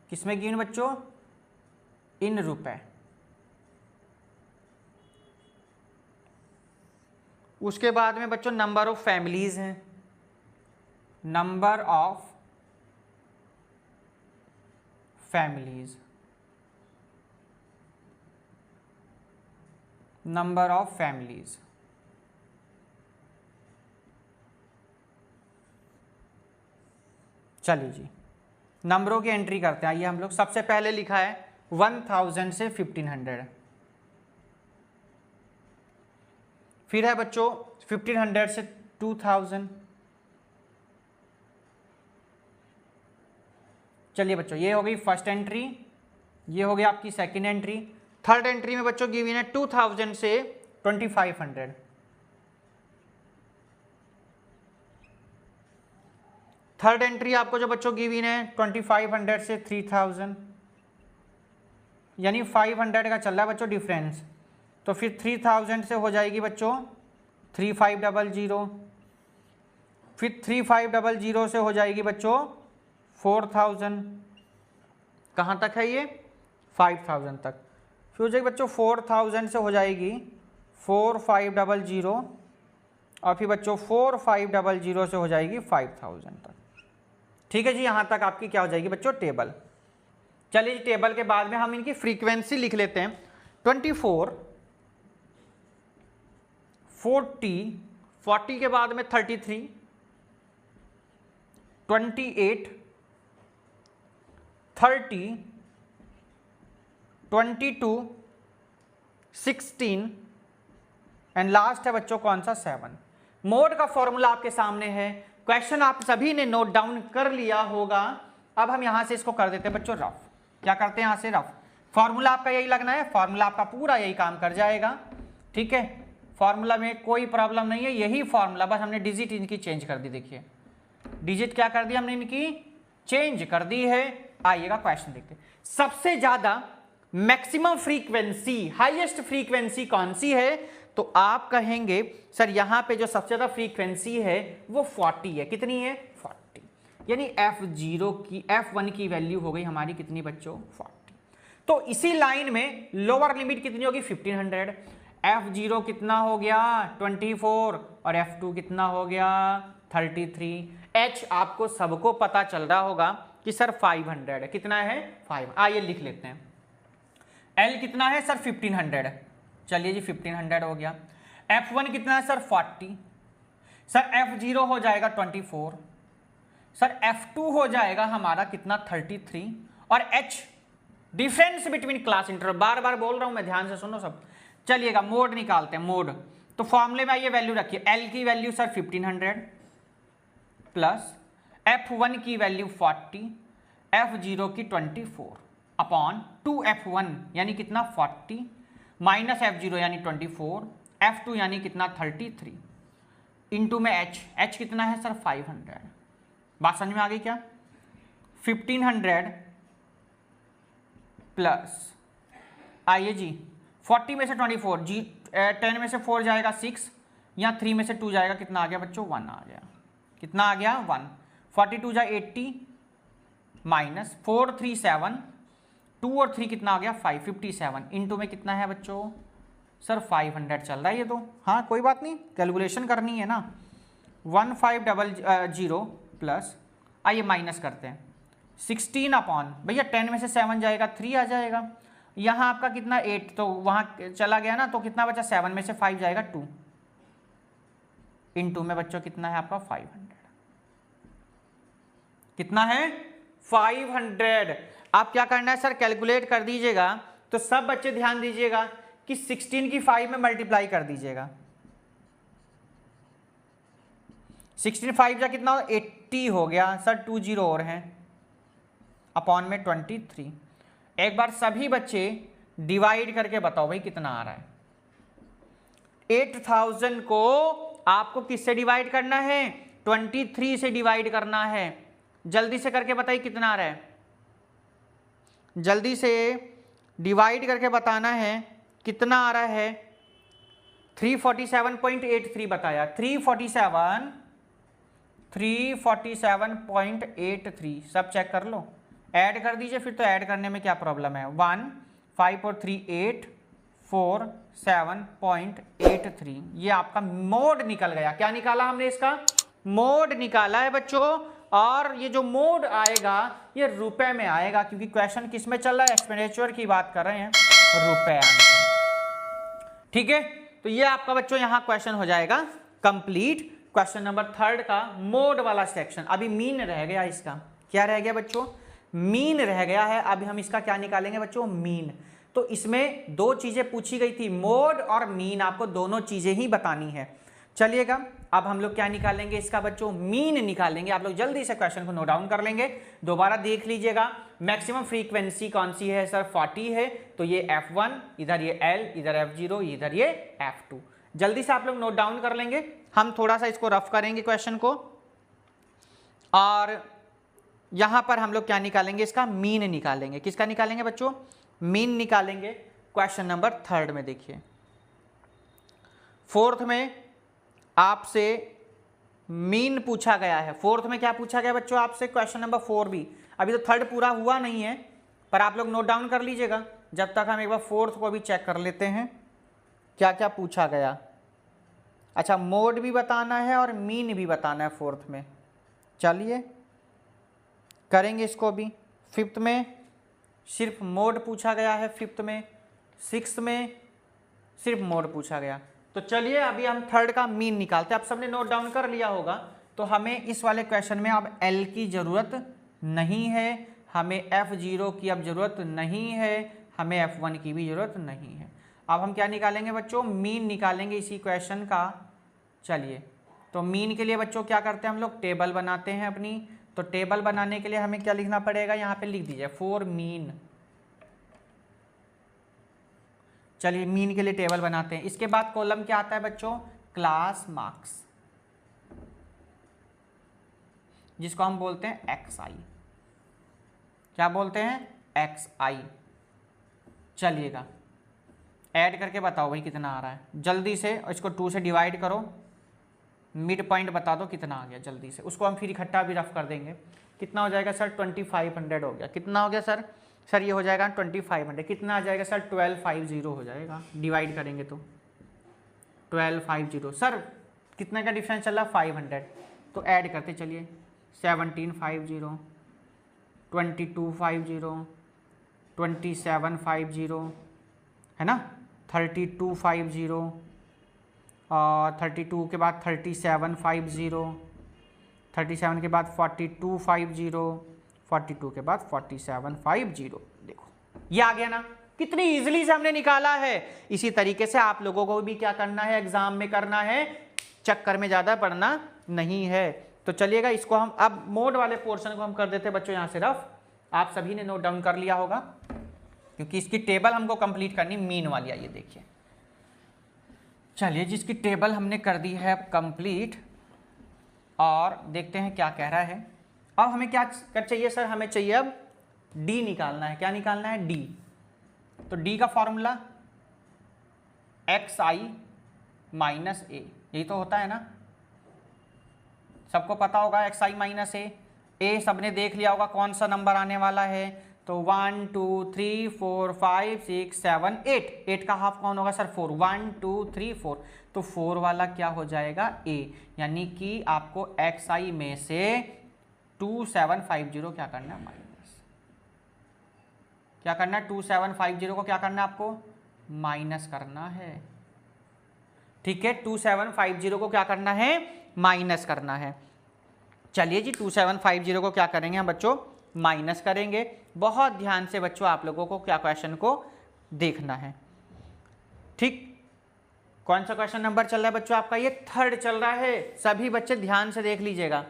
किसमें गिवन बच्चों, इन रुपए। उसके बाद में बच्चों नंबर ऑफ फैमिलीज हैं, number of families, number of families. चलिए जी, नंबरों की एंट्री करते हैं। आइए हम लोग, सबसे पहले लिखा है 1000 से 1500, फिर है बच्चों 1500 से 2000। चलिए बच्चों, ये हो गई फर्स्ट एंट्री, ये हो गई आपकी सेकंड एंट्री। थर्ड एंट्री में बच्चों गिवन है 2000 से 2500। थर्ड एंट्री आपको जो बच्चों गिवन है 2500 से 3000। यानी 500 का चल रहा है बच्चों डिफरेंस, तो फिर 3000 से हो जाएगी बच्चों 3500, फिर 3500 से हो जाएगी बच्चों 4000, कहाँ तक है ये 5000 तक, फिर हो जाएगी बच्चों 4000 से हो जाएगी 4500, और फिर बच्चों 4500 से हो जाएगी 5000 तक। ठीक है जी, यहाँ तक आपकी क्या हो जाएगी बच्चों टेबल। चलिए टेबल के बाद में हम इनकी फ्रीक्वेंसी लिख लेते हैं। 24, 40 के बाद में 33, 28, 30, 22, 16 एंड लास्ट है बच्चों कौन सा 7। मोड का फॉर्मूला आपके सामने है, क्वेश्चन आप सभी ने नोट डाउन कर लिया होगा। अब हम यहां से इसको कर देते हैं बच्चों रफ। क्या करते हैं यहां से रफ, फॉर्मूला आपका यही लगना है, फॉर्मूला आपका पूरा यही काम कर जाएगा। ठीक है, फॉर्मूला में कोई प्रॉब्लम नहीं है, यही फॉर्मूला, बस हमने डिजिट इनकी चेंज कर दी। देखिए डिजिट क्या कर दी हमने, इनकी चेंज कर दी है। आइएगा क्वेश्चन देखते हैं। सबसे ज्यादा मैक्सिमम फ्रीक्वेंसी, हाईएस्ट फ्रीक्वेंसी कौन सी है, तो आप कहेंगे सर यहां पे जो सबसे ज्यादा फ्रीक्वेंसी है वो 40 है। कितनी है 40, यानी F1 की वैल्यू हो गई हमारी कितनी बच्चों 40। तो इसी लाइन में लोअर लिमिट कितनी होगी 1500, F0 कितना हो गया 24 और F2 कितना हो गया 33। H आपको सबको पता चल रहा होगा कि सर 500 है, कितना है 5। आइए लिख लेते हैं। L कितना है सर 1500, चलिए जी 1500 हो गया। F1 कितना है सर 40, सर F0 हो जाएगा 24, सर F2 हो जाएगा हमारा कितना 33, और H difference between class interval, बार बार बोल रहा हूं मैं, ध्यान से सुनो सब। चलिएगा मोड निकालते हैं। मोड तो फॉर्मूले में आइए वैल्यू रखिए, L की वैल्यू सर 1500 प्लस F1 की वैल्यू 40, F0 की 24 अपॉन 2F1 यानी कितना 40 माइनस F0 यानी 24, F2 यानी कितना 33 इंटू में H कितना है सर 500। बात समझ में आ गई क्या, 1500 प्लस आइए जी 40 में से 24 जी, 10 में से 4 जाएगा 6, यहाँ 3 में से 2 जाएगा, कितना आ गया बच्चों 1 आ गया। कितना आ गया 1, 42 जा 80 माइनस 4 3 7, 2 और 3 कितना आ गया 5, 57 इंटू में कितना है बच्चों सर 500 चल रहा है ये तो। हाँ कोई बात नहीं, कैलकुलेशन करनी है ना। 1500 प्लस आइए माइनस करते हैं 16 अपॉन, भैया 10 में से 7 जाएगा 3 आ जाएगा, यहाँ आपका कितना 8 तो वहाँ चला गया ना, तो कितना बचा 7 में से 5 जाएगा 2 इंटू में बच्चों कितना है आपका 500, कितना है 500। आप क्या करना है सर कैलकुलेट कर दीजिएगा। तो सब बच्चे ध्यान दीजिएगा कि 16 की 5 में मल्टीप्लाई कर दीजिएगा, 16 5 जा कितना 80 हो गया सर, 2 0 और हैं अपॉन में 23। एक बार सभी बच्चे डिवाइड करके बताओ भाई कितना आ रहा है। 8000 को आपको किससे डिवाइड करना है 23 से डिवाइड करना है। जल्दी से करके बताइए कितना आ रहा है, जल्दी से डिवाइड करके बताना है कितना आ रहा है। 347.83 बताया, 347.83 सब चेक कर लो, ऐड कर दीजिए फिर। तो ऐड करने में क्या प्रॉब्लम है, 1 5 और 3 8 4 7.83 ये आपका मोड निकल गया। क्या निकाला हमने, इसका मोड निकाला है बच्चों। और ये जो मोड आएगा ये रुपए में आएगा, क्योंकि क्वेश्चन किस में चल रहा है, एक्सपेंडिचर की बात कर रहे हैं, रुपए आंसर। ठीक है, तो ये आपका बच्चों यहां क्वेश्चन हो जाएगा कंप्लीट। क्वेश्चन नंबर 3 का मोड वाला सेक्शन। अभी मीन रह गया, इसका क्या रह गया बच्चों, मीन रह गया है। अभी हम इसका क्या निकालेंगे बच्चों, मीन। तो इसमें दो चीजें पूछी गई थी, मोड और मीन, आपको दोनों चीजें ही बतानी है। चलिएगा अब हम लोग क्या निकालेंगे इसका बच्चों, मीन निकालेंगे। आप लोग जल्दी से क्वेश्चन को नोट डाउन कर लेंगे, दोबारा देख लीजिएगा। मैक्सिमम फ्रीक्वेंसी कौन सी है सर 40 है, तो ये F1, इधर ये L, इधर F0, इधर ये F2। जल्दी से आप लोग नोट डाउन कर लेंगे। हम थोड़ा सा इसको रफ करेंगे क्वेश्चन को, और यहां पर हम लोग क्या निकालेंगे, इसका मीन निकालेंगे। किसका निकालेंगे बच्चों, मीन निकालेंगे क्वेश्चन नंबर 3 में। देखिए 4th में आपसे मीन पूछा गया है। 4th में क्या पूछा गया बच्चों आपसे, क्वेश्चन नंबर 4 भी। अभी तो 3rd पूरा हुआ नहीं है, पर आप लोग नोट डाउन कर लीजिएगा जब तक हम एक बार 4th को भी चेक कर लेते हैं क्या क्या पूछा गया। अच्छा, मोड भी बताना है और मीन भी बताना है 4th में। चलिए करेंगे इसको भी। 5th में सिर्फ मोड पूछा गया है 5th में, 6th में सिर्फ मोड पूछा गया। तो चलिए अभी हम 3rd का मीन निकालते हैं। आप सबने नोट डाउन कर लिया होगा, तो हमें इस वाले क्वेश्चन में अब L की ज़रूरत नहीं है, हमें F0 की अब ज़रूरत नहीं है, हमें F1 की भी ज़रूरत नहीं है। अब हम क्या निकालेंगे बच्चों, मीन निकालेंगे इसी क्वेश्चन का। चलिए तो मीन के लिए बच्चों क्या करते हैं हम लोग, टेबल बनाते हैं अपनी। तो टेबल बनाने के लिए हमें क्या लिखना पड़ेगा, यहाँ पे लिख दीजिए फॉर मीन। चलिए मीन के लिए टेबल बनाते हैं। इसके बाद कॉलम क्या आता है बच्चों, क्लास मार्क्स, जिसको हम बोलते हैं XI। क्या बोलते हैं, XI। चलिएगा ऐड करके बताओ भाई कितना आ रहा है जल्दी से। इसको 2 से डिवाइड करो, मिड पॉइंट बता दो कितना आ गया जल्दी से। उसको हम फिर इकट्ठा भी रफ कर देंगे। कितना हो जाएगा सर, 2500 हो गया। कितना हो गया सर, सर ये हो जाएगा 2500। कितना आ जाएगा सर, 1250 हो जाएगा। डिवाइड करेंगे तो 1250। सर कितने का डिफरेंस चल रहा है, 500। तो ऐड करते चलिए, 1750, 2250, 2750 है ना, 3250 और 32 के बाद 3750, 37 के बाद 4250, 42 के बाद 4750। देखो ये आ गया ना, कितनी इजीली से हमने निकाला है। इसी तरीके से आप लोगों को भी क्या करना है, एग्जाम में करना है, चक्कर में ज़्यादा पढ़ना नहीं है। तो चलिएगा इसको हम अब मोड वाले पोर्शन को हम कर देते हैं बच्चों यहाँ से रफ। आप सभी ने नोट डाउन कर लिया होगा, क्योंकि इसकी टेबल हमको कंप्लीट करनी मीन वाली। आइए देखिए, चलिए जिसकी टेबल हमने कर दी है कंप्लीट, और देखते हैं क्या कह रहा है। अब हमें क्या कर चाहिए सर, हमें चाहिए अब डी निकालना है। क्या निकालना है, डी। तो डी का फॉर्मूला XI माइनस A, यही तो होता है ना, सबको पता होगा XI माइनस A सबने देख लिया होगा कौन सा नंबर आने वाला है। तो 1 2 3 4 5 6 7 8, 8 का हाफ कौन होगा सर, 4। 1 2 3 4, तो 4 वाला क्या हो जाएगा, A। यानी कि आपको XI में से 2750 क्या करना है, माइनस। क्या करना है, 2750 को क्या करना है आपको, माइनस करना है। ठीक है, 2750 को क्या करना है, माइनस करना है। चलिए जी 2750 को क्या करेंगे हम बच्चों, माइनस करेंगे। बहुत ध्यान से बच्चों आप लोगों को क्या क्वेश्चन को देखना है। ठीक, कौन सा क्वेश्चन नंबर चल रहा है बच्चों आपका, ये 3rd चल रहा है। सभी बच्चे ध्यान से देख लीजिएगा।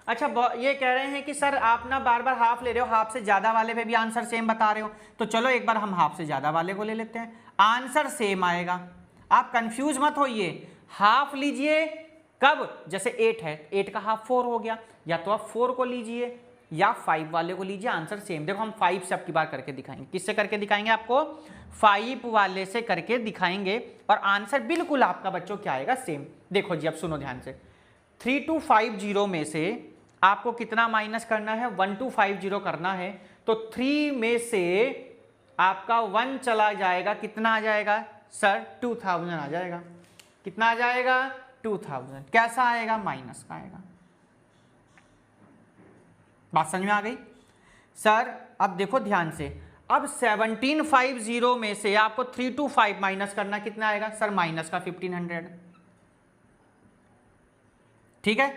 अच्छा, ये कह रहे हैं कि सर आप ना बार बार हाफ ले रहे हो, हाफ से ज़्यादा वाले पे भी आंसर सेम बता रहे हो। तो चलो एक बार हम हाफ से ज़्यादा वाले को ले लेते हैं, आंसर सेम आएगा। आप कंफ्यूज मत होइए, हाफ लीजिए कब, जैसे 8 है, 8 का हाफ 4 हो गया। या तो आप 4 को लीजिए या 5 वाले को लीजिए, आंसर सेम। देखो हम 5 से अब की बार करके दिखाएंगे। किससे करके दिखाएंगे, आपको 5 वाले से करके दिखाएंगे, और आंसर बिल्कुल आपका बच्चों क्या आएगा, सेम। देखो जी अब सुनो ध्यान से, 3250 में से आपको कितना माइनस करना है, 1250 करना है। तो 3 में से आपका 1 चला जाएगा, कितना आ जाएगा सर, 2000 आ जाएगा। कितना आ जाएगा, 2000। कैसा आएगा, माइनस का आएगा। बात समझ में आ गई सर। अब देखो ध्यान से, अब 1750 में से आपको 325 माइनस करना, कितना आएगा सर, माइनस का 1500। ठीक है,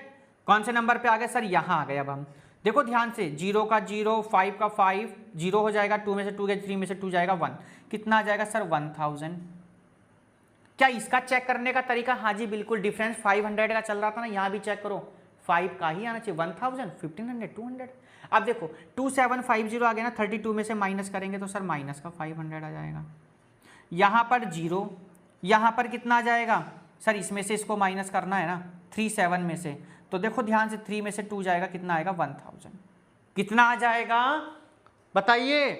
कौन से नंबर पे आ गए सर, यहां आ गए। अब हम देखो ध्यान से, 0 का 0, 5 का 5, 0 हो जाएगा, 2 में से 2 गया, 3 में से 2 जाएगा 1। कितना आ जाएगा सर, 1000। क्या इसका चेक करने का तरीका, हाँ जी बिल्कुल, डिफरेंस 500 का चल रहा था ना, यहाँ भी चेक करो, 5 का ही आना चाहिए। 1000, 1500, 200। अब देखो 2750 आ गया ना, 32 में से माइनस करेंगे तो सर माइनस का 500 आ जाएगा। यहाँ पर 0, यहाँ पर कितना आ जाएगा सर, इसमें से इसको माइनस करना है ना, 37 में से। तो देखो ध्यान से, 3 में से 2 जाएगा, कितना आएगा, 1000। कितना आ जाएगा बताइए,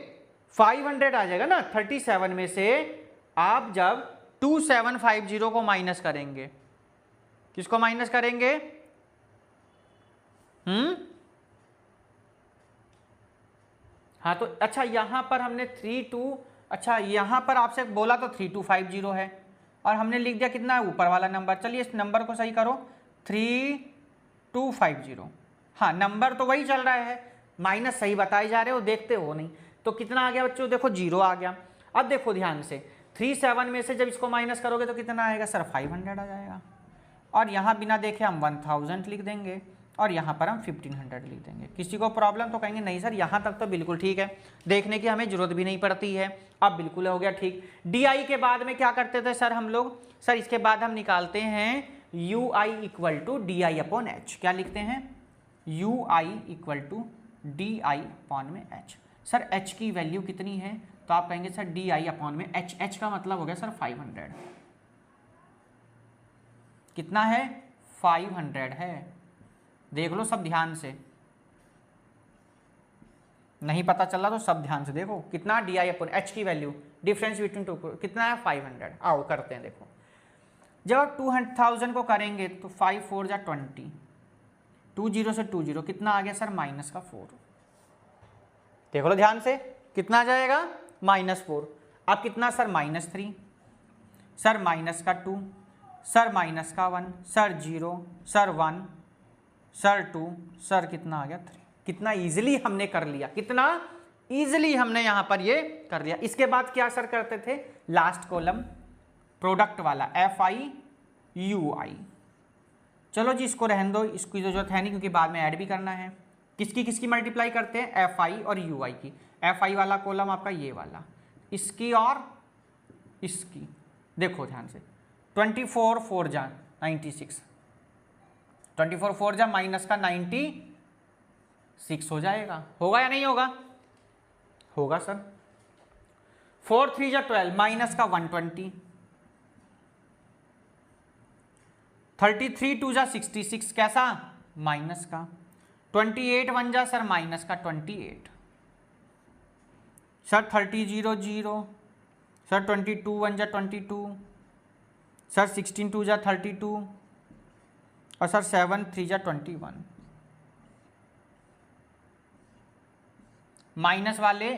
500 आ जाएगा ना 37 में से। आप जब 2750 को माइनस करेंगे, किसको माइनस करेंगे? हाँ तो अच्छा यहां पर हमने 32, अच्छा यहां पर आपसे बोला तो 3250 है और हमने लिख दिया कितना है ऊपर वाला नंबर। चलिए इस नंबर को सही करो 3250। हाँ नंबर तो वही चल रहा है, माइनस सही बताए जा रहे हो, देखते हो नहीं। तो कितना आ गया बच्चों? देखो 0 आ गया। अब देखो ध्यान से 37 में से जब इसको माइनस करोगे तो कितना आएगा सर? 500 आ जाएगा। और यहाँ बिना देखे हम 1000 लिख देंगे और यहाँ पर हम 1500 लिख देंगे। किसी को प्रॉब्लम तो कहेंगे नहीं सर यहाँ तक तो बिल्कुल ठीक है, देखने की हमें जरूरत भी नहीं पड़ती है। अब बिल्कुल हो गया ठीक। डी के बाद में क्या करते थे सर हम लोग? सर इसके बाद हम निकालते हैं U I equal to D I upon H. क्या लिखते हैं? U I equal to D I upon में एच। सर एच की वैल्यू कितनी है? तो आप कहेंगे सर डी आई अपॉन में एच। एच का मतलब हो गया सर 500। कितना है? 500 है। देख लो सब ध्यान से, नहीं पता चला तो सब ध्यान से देखो कितना डी आई अपॉन एच की वैल्यू, डिफरेंस बिटवीन टू कितना है? 500। आओ करते हैं। देखो जब आप 2000 को करेंगे तो 5 4 जा 20, 20 से 20 कितना आ गया सर? माइनस का 4। देख लो ध्यान से कितना आ जाएगा? -4। अब कितना सर? -3, सर माइनस का 2, सर माइनस का 1, सर 0, सर 1, सर 2, सर कितना आ गया? 3। कितना इजीली हमने कर लिया, कितना इजीली हमने यहां पर ये कर लिया। इसके बाद क्या सर करते थे? लास्ट कॉलम प्रोडक्ट वाला FI चलो जी इसको रहने दो, इसकी जरूरत है नहीं क्योंकि बाद में ऐड भी करना है। किसकी किसकी मल्टीप्लाई करते हैं? FI और UI की। FI वाला कॉलम आपका ये वाला, इसकी और इसकी। देखो ध्यान से 24 4 जा 96, 24 4 जा माइनस का 96 हो जाएगा। होगा या नहीं होगा? होगा सर। 4 3 जा 12 माइनस का 120, 33 2 जा 66 कैसा? माइनस का। 28 1 जा सर माइनस का 28, सर 30 0 0, सर 22 1 जा 22, सर 16 2 जा 32 और सर 7 3 जा 21। माइनस वाले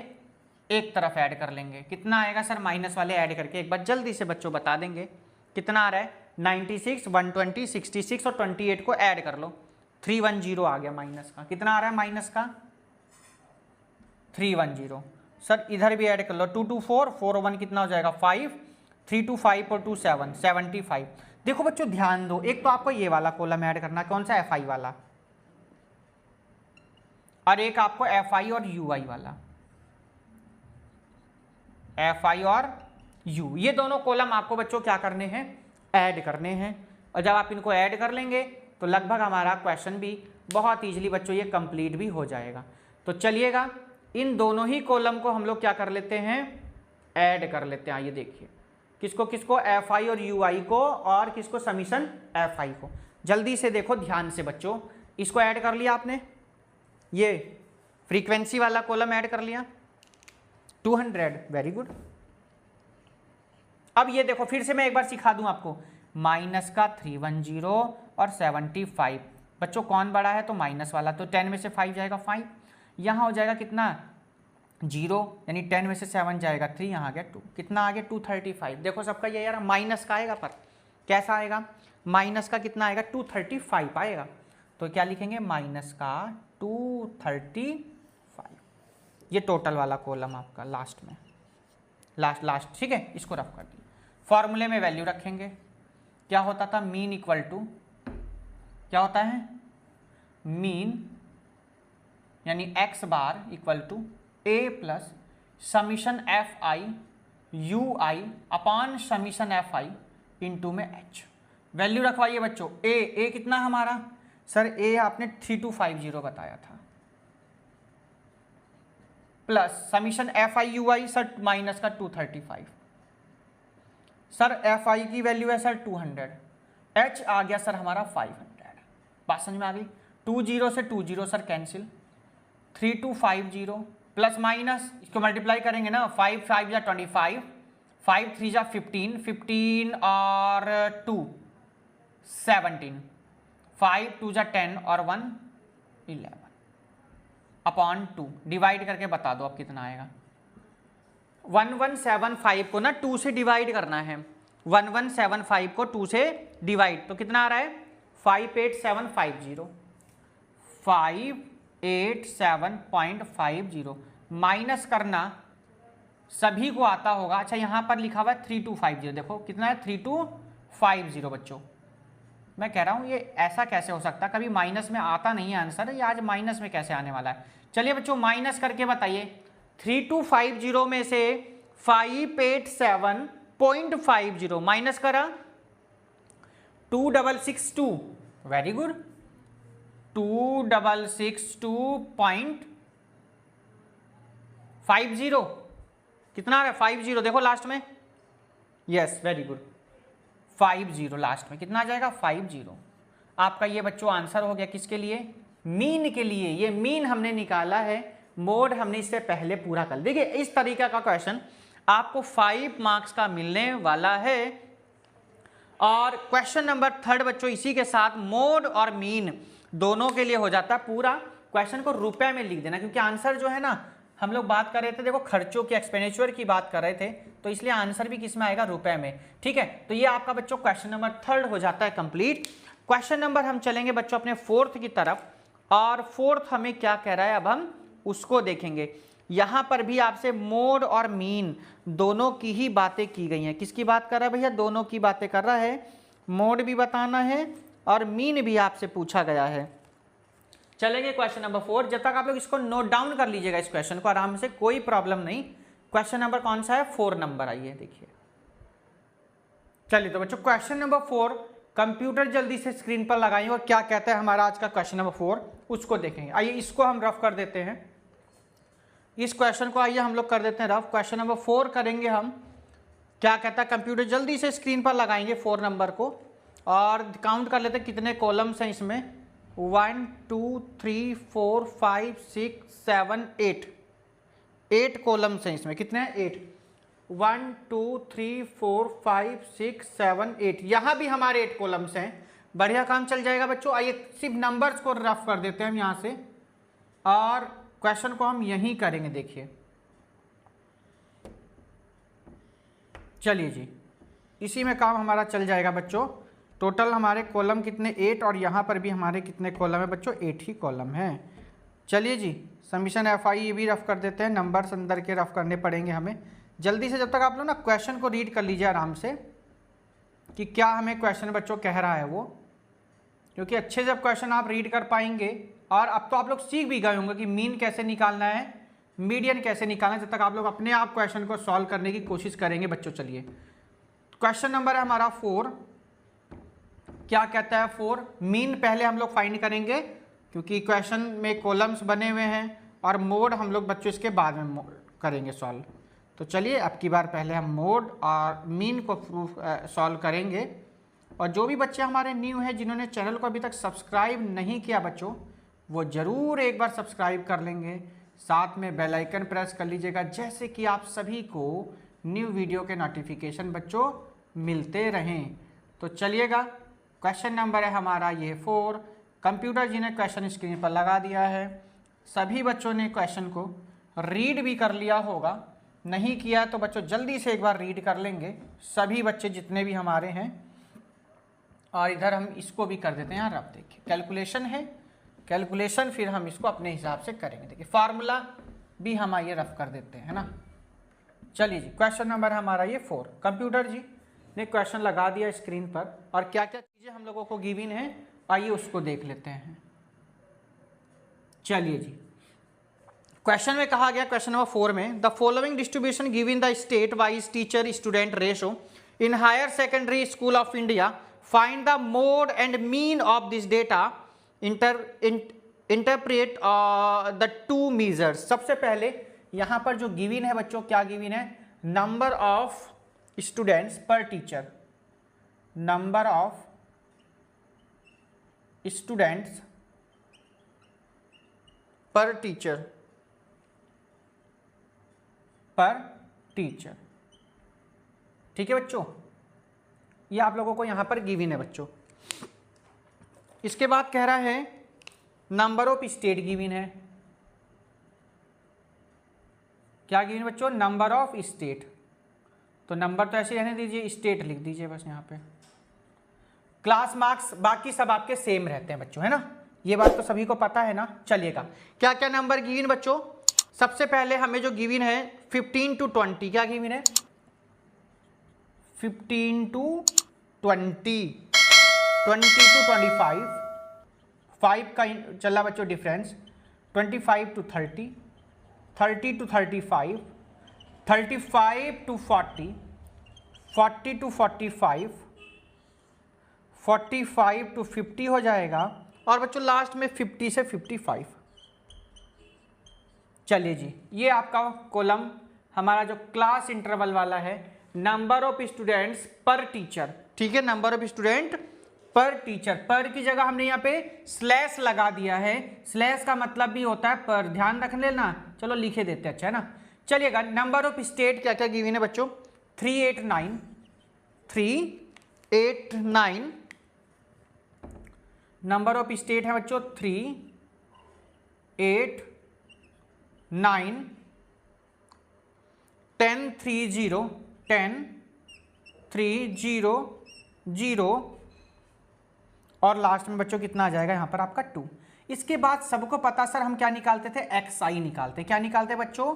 एक तरफ ऐड कर लेंगे। कितना आएगा सर? माइनस वाले ऐड करके एक बार जल्दी से बच्चों बता देंगे कितना आ रहा है। 96 120 66 और 28 को ऐड कर लो, 310 आ गया माइनस का। कितना आ रहा है माइनस का? 310। सर इधर भी ऐड कर लो, 2 2 4 4 1 कितना हो जाएगा? 5, 3 2 5 और 2 7 75। देखो बच्चों ध्यान दो, एक तो आपको ये वाला कॉलम ऐड करना, कौन सा? FI वाला, और एक आपको FI और UI वाला। FI और U, ये दोनों कॉलम आपको बच्चों क्या करने हैं? ऐड करने हैं। और जब आप इनको ऐड कर लेंगे तो लगभग हमारा क्वेश्चन भी बहुत ईजिली बच्चों ये कंप्लीट भी हो जाएगा। तो चलिएगा इन दोनों ही कॉलम को हम लोग क्या कर लेते हैं? ऐड कर लेते हैं। आइए देखिए किसको किसको? FI और UI को, और किसको? समीशन FI को। जल्दी से देखो ध्यान से बच्चों, इसको ऐड कर लिया आपने, ये फ्रीक्वेंसी वाला कॉलम ऐड कर लिया 200, वेरी गुड। अब ये देखो फिर से मैं एक बार सिखा दूं आपको, माइनस का 310 और 75। बच्चों कौन बड़ा है? तो माइनस वाला, तो 10 में से 5 जाएगा 5, यहाँ हो जाएगा कितना? 0, यानी 10 में से 7 जाएगा 3, यहाँ आ गया 2। कितना आ गया? 235। देखो सबका ये यार माइनस का आएगा, पर कैसा आएगा? माइनस का कितना आएगा? 235 आएगा। तो क्या लिखेंगे? माइनस का 235। ये टोटल वाला कॉलम आपका लास्ट में, लास्ट ठीक है, इसको रफ कर दिया। फॉर्मूले में वैल्यू रखेंगे, क्या होता था? मीन इक्वल टू क्या होता है? मीन यानी x bar equal to a plus summation FI UI upon summation FI into में h। वैल्यू रखवाइए बच्चों। a कितना हमारा? सर a आपने 3250 बताया था, plus summation FI UI sir minus का 235। सर FI की वैल्यू है सर 200, h आ गया सर हमारा 500। बात समझ में आ गई? 20 से 20 सर कैंसिल, 3250 प्लस माइनस इसको मल्टीप्लाई करेंगे ना, 5 5 या 25, 5 3 जा 15, 15 और 2 17, 5 2 जा 10 और 1 11 अपॉन 2। डिवाइड करके बता दो अब कितना आएगा। 1175 को ना 2 से डिवाइड करना है, 1175 को 2 से डिवाइड, तो कितना आ रहा है 58750, 587.50 माइनस करना सभी को आता होगा। अच्छा यहाँ पर लिखा हुआ है 3250, देखो कितना है 3250 बच्चों। मैं कह रहा हूँ ये ऐसा कैसे हो सकता है, कभी माइनस में आता नहीं है आंसर, ये आज माइनस में कैसे आने वाला है। चलिए बच्चों माइनस करके बताइए, 3250 में से 587.50 माइनस करा 2662, वेरी गुड, 2662.50 कितना आ रहा है 50, देखो लास्ट में, यस वेरी गुड 50 लास्ट में कितना आ जाएगा 50। आपका ये बच्चों आंसर हो गया किसके लिए, मीन के लिए। ये मीन हमने निकाला है, मोड हमने इससे पहले पूरा कर। देखिए इस तरीका का क्वेश्चन आपको 5 मार्क्स का मिलने वाला है। और क्वेश्चन नंबर 3 बच्चों इसी के साथ मोड और मीन दोनों के लिए हो जाता है पूरा। क्वेश्चन को रुपए में लिख देना, क्योंकि आंसर जो है ना हम लोग बात कर रहे थे, देखो खर्चों की एक्सपेंडिचर की बात कर रहे थे, तो इसलिए आंसर भी किस में आएगा रुपए में। ठीक है, तो ये आपका बच्चों क्वेश्चन नंबर 3 हो जाता है कंप्लीट। क्वेश्चन नंबर हम चलेंगे बच्चों अपने 4th की तरफ, और 4th हमें क्या कह रहा है अब हम उसको देखेंगे। यहां पर भी आपसे मोड और मीन दोनों की ही बातें की गई हैं। किसकी बात कर रहा है भैया, दोनों की बातें कर रहा है। मोड भी बताना है और मीन भी आपसे पूछा गया है। चलेंगे क्वेश्चन नंबर 4, जब तक आप लोग इसको नोट डाउन कर लीजिएगा इस क्वेश्चन को आराम से, कोई प्रॉब्लम नहीं। क्वेश्चन नंबर कौन सा है 4 नंबर, आइए देखिए। चलिए तो बच्चों क्वेश्चन नंबर 4 कंप्यूटर जल्दी से स्क्रीन पर लगाइए और क्या कहता है हमारा आज का क्वेश्चन नंबर 4 उसको देखेंगे। आइए इसको हम रफ कर देते हैं, इस क्वेश्चन को आइए हम लोग कर देते हैं रफ। क्वेश्चन नंबर 4 करेंगे हम, क्या कहता है कंप्यूटर जल्दी से स्क्रीन पर लगाएंगे 4 नंबर को और काउंट कर लेते हैं कितने कॉलम्स हैं इसमें। 1 2 3 4 5 6 7 8 कॉलम्स हैं इसमें। कितने हैं 8, 1 2 3 4 5 6 7 8, यहाँ भी हमारे 8 कॉलम्स हैं। बढ़िया काम चल जाएगा बच्चों। आइए सिर्फ नंबर्स को रफ कर देते हैं हम यहाँ से और क्वेश्चन को हम यहीं करेंगे। देखिए चलिए जी, इसी में काम हमारा चल जाएगा बच्चों। टोटल हमारे कॉलम कितने 8, और यहाँ पर भी हमारे कितने कॉलम है बच्चों 8 ही कॉलम है। चलिए जी सबमिशन FI ये भी रफ कर देते हैं, नंबर्स अंदर के रफ करने पड़ेंगे हमें जल्दी से। जब तक आप लोग ना क्वेश्चन को रीड कर लीजिए आराम से कि क्या हमें क्वेश्चन बच्चों कह रहा है वो, क्योंकि अच्छे जब क्वेश्चन आप रीड कर पाएंगे, और अब तो आप लोग सीख भी गए होंगे कि मीन कैसे निकालना है, मीडियन कैसे निकालना है, जब तक आप लोग अपने आप क्वेश्चन को सॉल्व करने की कोशिश करेंगे बच्चों। चलिए क्वेश्चन नंबर है हमारा 4, क्या कहता है 4, मीन पहले हम लोग फाइंड करेंगे क्योंकि क्वेश्चन में कॉलम्स बने हुए हैं, और मोड हम लोग बच्चों इसके बाद में करेंगे सॉल्व। तो चलिए अब की बार पहले हम मोड और मीन को प्रूफ सॉल्व करेंगे। और जो भी बच्चे हमारे न्यू हैं जिन्होंने चैनल को अभी तक सब्सक्राइब नहीं किया बच्चों, वो ज़रूर एक बार सब्सक्राइब कर लेंगे, साथ में बेल आइकन प्रेस कर लीजिएगा, जैसे कि आप सभी को न्यू वीडियो के नोटिफिकेशन बच्चों मिलते रहें। तो चलिएगा क्वेश्चन नंबर है हमारा ये 4। कंप्यूटर जी ने क्वेश्चन स्क्रीन पर लगा दिया है, सभी बच्चों ने क्वेश्चन को रीड भी कर लिया होगा, नहीं किया तो बच्चों जल्दी से एक बार रीड कर लेंगे सभी बच्चे जितने भी हमारे हैं। और इधर हम इसको भी कर देते हैं यार, आप देखिए कैलकुलेशन है, कैलकुलेशन फिर हम इसको अपने हिसाब से करेंगे। देखिए फार्मूला भी हम आइए रफ कर देते हैं ना। चलिए जी क्वेश्चन नंबर हमारा ये 4, कंप्यूटर जी ने क्वेश्चन लगा दिया स्क्रीन पर, और क्या क्या चीज़ें हम लोगों को गिवन है आइए उसको देख लेते हैं। चलिए जी क्वेश्चन में कहा गया, क्वेश्चन नंबर 4 में, the following distribution given the state wise teacher student ratio in higher secondary school of India, find the mode and mean of this data, interpret the two measures. सबसे पहले यहाँ पर जो गिवन है बच्चों, क्या गिवन है, नंबर ऑफ स्टूडेंट्स पर टीचर, नंबर ऑफ स्टूडेंट्स पर टीचर, पर टीचर। ठीक है बच्चों, ये आप लोगों को यहां पर गिवन है बच्चों। इसके बाद कह रहा है नंबर ऑफ स्टेट गिवन है। क्या गिवन बच्चों? Number of state. तो नंबर तो ऐसे रहने दीजिए, स्टेट लिख दीजिए बस यहाँ पे। क्लास मार्क्स बाकी सब आपके सेम रहते हैं बच्चों, है ना, ये बात तो सभी को पता है ना। चलिएगा, क्या क्या नंबर गिवन बच्चों? सबसे पहले हमें जो गिवन है 15 to 20, क्या गिवन है? 15 to 20, 20 to 25, 5 का चला बच्चों difference, 25 to 30, 30 to 35, 35 to 40, 40 to 45, 45 to 50 हो जाएगा, और बच्चों लास्ट में 50 से 55। चलिए जी, ये आपका कॉलम हमारा जो क्लास इंटरवल वाला है, नंबर ऑफ स्टूडेंट्स पर टीचर। ठीक है, नंबर ऑफ स्टूडेंट पर टीचर, पर की जगह हमने यहाँ पे स्लैश लगा दिया है। स्लैश का मतलब भी होता है पर, ध्यान रख लेना। चलो लिखे देते हैं, अच्छा है ना। चलिएगा, नंबर ऑफ स्टेट क्या क्या गिवन है बच्चों? 389, 389 नंबर ऑफ स्टेट है बच्चों 3, 8, 9, 10, 3, 0, 10, 3, 0, 0, और लास्ट में बच्चों कितना आ जाएगा यहाँ पर आपका 2। इसके बाद सबको पता सर हम क्या निकालते थे? XI निकालते। क्या निकालते बच्चों?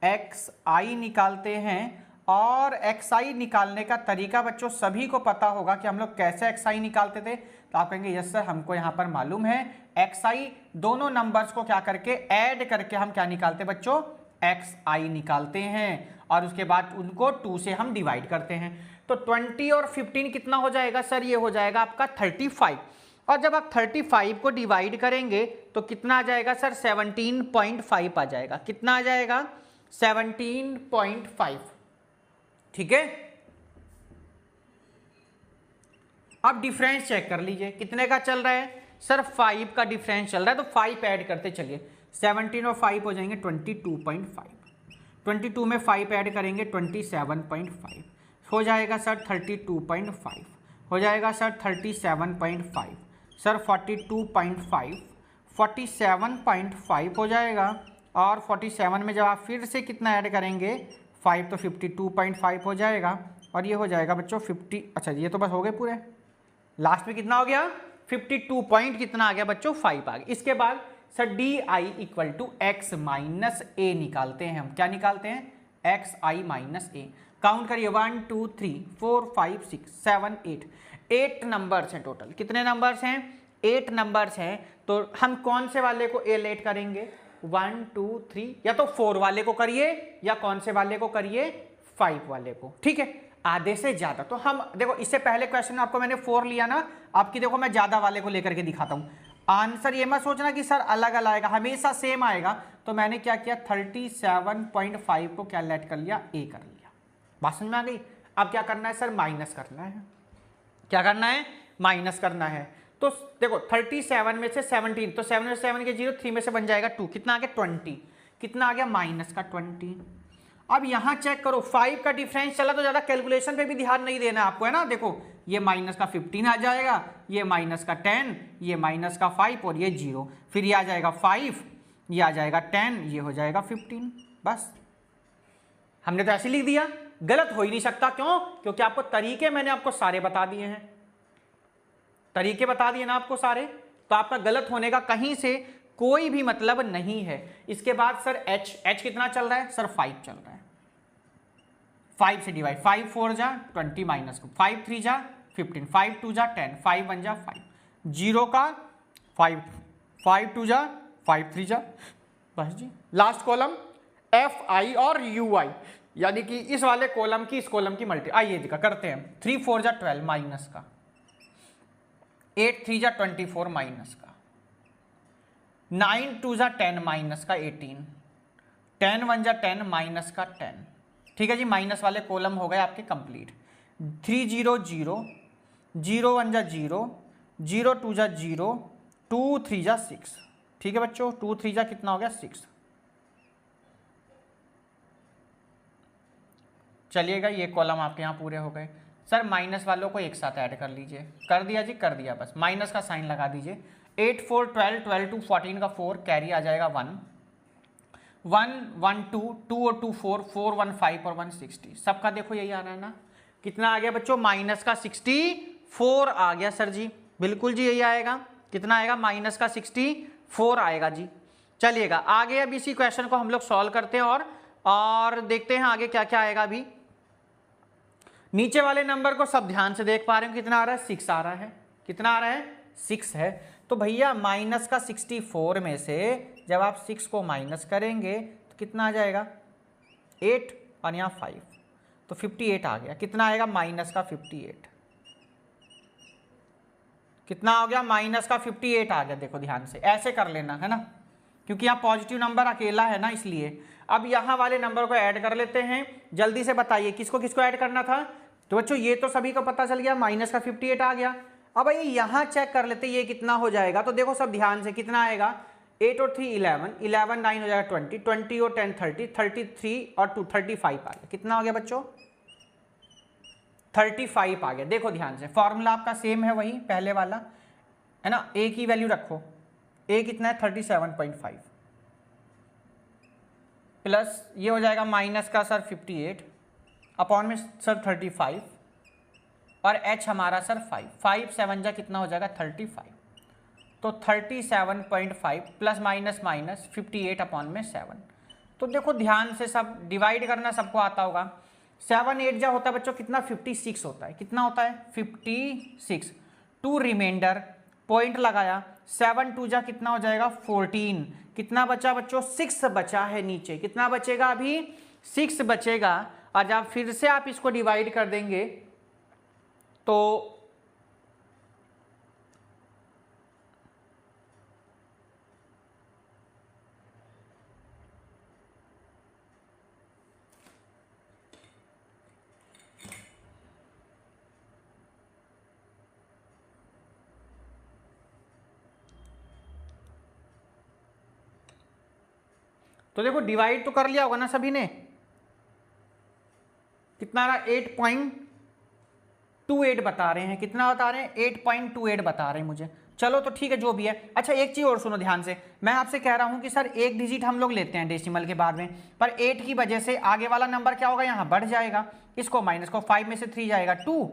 XI निकालते हैं। और XI निकालने का तरीका बच्चों सभी को पता होगा कि हम लोग कैसे XI निकालते थे। तो आप कहेंगे यस सर, हमको यहाँ पर मालूम है। XI दोनों नंबर्स को क्या करके ऐड करके हम क्या निकालते बच्चों? XI निकालते हैं, और उसके बाद उनको 2 से हम डिवाइड करते हैं। तो 20 और 15 कितना हो जाएगा सर? ये हो जाएगा आपका 35। और जब आप 35 को डिवाइड करेंगे तो कितना आ जाएगा सर? 17.5 आ जाएगा। कितना आ जाएगा? 17.5। ठीक है, अब डिफरेंस चेक कर लीजिए, कितने का चल रहा है सर? 5 का डिफरेंस चल रहा है, तो 5 ऐड करते चलिए। 17 और 5 हो जाएंगे 22.5, 22 में 5 ऐड करेंगे 27.5 हो जाएगा सर, 32.5 हो जाएगा सर, 37.5 सर, 42.5, 47.5 हो जाएगा, और 47 में जब आप फिर से कितना ऐड करेंगे 5, तो 52.5 हो जाएगा, और ये हो जाएगा बच्चों 50। अच्छा ये तो बस हो गए पूरे। लास्ट में कितना हो गया? 52 पॉइंट कितना आ गया बच्चों? 5 आ गया। इसके बाद sir DI equal to X minus A निकालते हैं हम। क्या निकालते हैं? XI minus A। काउंट करिए, 1, 2, 3, 4, 5, 6, 7, 8, 8 नंबर्स हैं टोटल। कितने नंबर्स हैं? 8 नंबर्स हैं। तो हम कौन से वाले को A लेट करेंगे? 1, 2, 3, या तो 4 वाले को करिए, या कौन से वाले को करिए? 5 वाले को। ठीक है, आधे से ज्यादा। तो हम देखो, इससे पहले क्वेश्चन में आपको मैंने 4 लिया ना, आपकी देखो मैं ज्यादा वाले को लेकर के दिखाता हूं। आंसर ये मत सोचना कि सर अलग अलग आएगा, हमेशा सेम आएगा। तो मैंने क्या किया? 37.5 को क्या लेट कर लिया? A कर लिया। बात समझ में आ गई? अब क्या करना है सर? माइनस करना है। क्या करना है? माइनस करना है। तो देखो 37 में से 17, तो 7 में से 7 के 0, 3 में से बन जाएगा 2, कितना आ गया? 20। कितना आ गया? माइनस का 20। अब यहां चेक करो, 5 का डिफरेंस चला तो ज्यादा कैलकुलेशन पे भी ध्यान नहीं देना आपको, है ना। देखो ये माइनस का 15 आ जाएगा, ये माइनस का 10, ये माइनस का 5, और ये 0, फिर ये आ जाएगा 5, ये आ जाएगा 10, ये हो जाएगा 15। बस हमने तो ऐसे लिख दिया, गलत हो ही नहीं सकता। क्यों? क्योंकि आपको तरीके मैंने आपको सारे बता दिए हैं, तरीके बता दिए ना आपको सारे, तो आपका गलत होने का कहीं से कोई भी मतलब नहीं है। इसके बाद सर H कितना चल रहा है सर? 5 चल रहा है। 5 से डिवाइड, 5 4 जा 20 माइनस को, 5 3 जा 15, 5 2 जा 10, 5 1 जा 5, 0 का 5, 5 2 जा 5 3 जा, बस जी। लास्ट कॉलम FI और UI, यानी कि इस वाले कॉलम की इस कॉलम की मल्टी। आइए दिखा करते हैं। 3 4 जा 12 माइनस का, 8 3 जा 24 माइनस का, 9 2 जा 10 माइनस का 18, 10 1 जा 10 माइनस का 10। ठीक है जी, माइनस वाले कॉलम हो गए आपके कंप्लीट। 3 0 0, 0 1 जा 0, 0 2 जा 0, 2 3 जा 6। ठीक है बच्चों, 2 3 जा कितना हो गया? 6। चलिएगा, ये कॉलम आपके यहाँ पूरे हो गए। सर माइनस वालों को एक साथ ऐड कर लीजिए। कर दिया जी, कर दिया। बस माइनस का साइन लगा दीजिए। 8 4 12, 12 2 14 का 4, कैरी आ जाएगा 1 1 1 2 2 और 2 4 4 1 5 और 1 60। सबका देखो यही आ रहा है ना। कितना आ गया बच्चों? माइनस का 64 आ गया सर जी। बिल्कुल जी, यही आएगा। कितना आएगा? माइनस का 64 आएगा जी। चलिएगा आगे, अब इसी क्वेश्चन को हम लोग सॉल्व करते हैं और देखते हैं आगे क्या क्या आएगा। अभी नीचे वाले नंबर को सब ध्यान से देख पा रहे हो, कितना आ रहा है? 6 आ रहा है। कितना आ रहा है? 6 है। तो भैया माइनस का 64 में से जब आप 6 को माइनस करेंगे तो कितना आ जाएगा? 8 और यहाँ 5, तो 58 आ गया। कितना आएगा? माइनस का 58। कितना हो गया? माइनस का 58 आ गया। देखो ध्यान से ऐसे कर लेना है ना, क्योंकि यहाँ पॉजिटिव नंबर अकेला है ना, इसलिए। अब यहाँ वाले नंबर को ऐड कर लेते हैं। जल्दी से बताइए किसको किसको ऐड करना था। तो बच्चों ये तो सभी को पता चल गया, माइनस का 58 आ गया। अब ये यहाँ चेक कर लेते ये कितना हो जाएगा। तो देखो सब ध्यान से, कितना आएगा? 8 और 3 11, 11 9 हो जाएगा 20, 20 और 10 30, 33 और 2 35 आ गया। कितना हो गया बच्चों? 35 आ गया। देखो ध्यान से, फॉर्मूला आपका सेम है वही पहले वाला है ना। ए की वैल्यू रखो। ए कितना है? 37.5 प्लस ये हो जाएगा माइनस का सर 58 अपॉन में सर 35 और एच हमारा सर 5 5 7 जा कितना हो जाएगा? 35। तो 37.5 प्लस माइनस माइनस 58 अपॉन में 7। तो देखो ध्यान से, सब डिवाइड करना सबको आता होगा। 7 8 जा होता है बच्चों कितना? 56 होता है। कितना होता है? 56। 2 रिमाइंडर, पॉइंट लगाया। 7 2 जा कितना हो जाएगा? 14। कितना बचा बच्चों? 6 बचा है नीचे। कितना बचेगा? अभी 6 बचेगा। और जब फिर से आप इसको डिवाइड कर देंगे तो देखो डिवाइड तो कर लिया होगा ना सभी ने। कितना रहा? 8.28 बता रहे हैं। कितना बता रहे हैं? 8.28 बता रहे हैं मुझे। चलो तो ठीक है, जो भी है। अच्छा एक चीज और सुनो ध्यान से, मैं आपसे कह रहा हूं कि सर एक डिजिट हम लोग लेते हैं डेसिमल के बाद में, पर 8 की वजह से आगे वाला नंबर क्या होगा? यहाँ बढ़ जाएगा। इसको माइनस को 5 में से 3 जाएगा 2,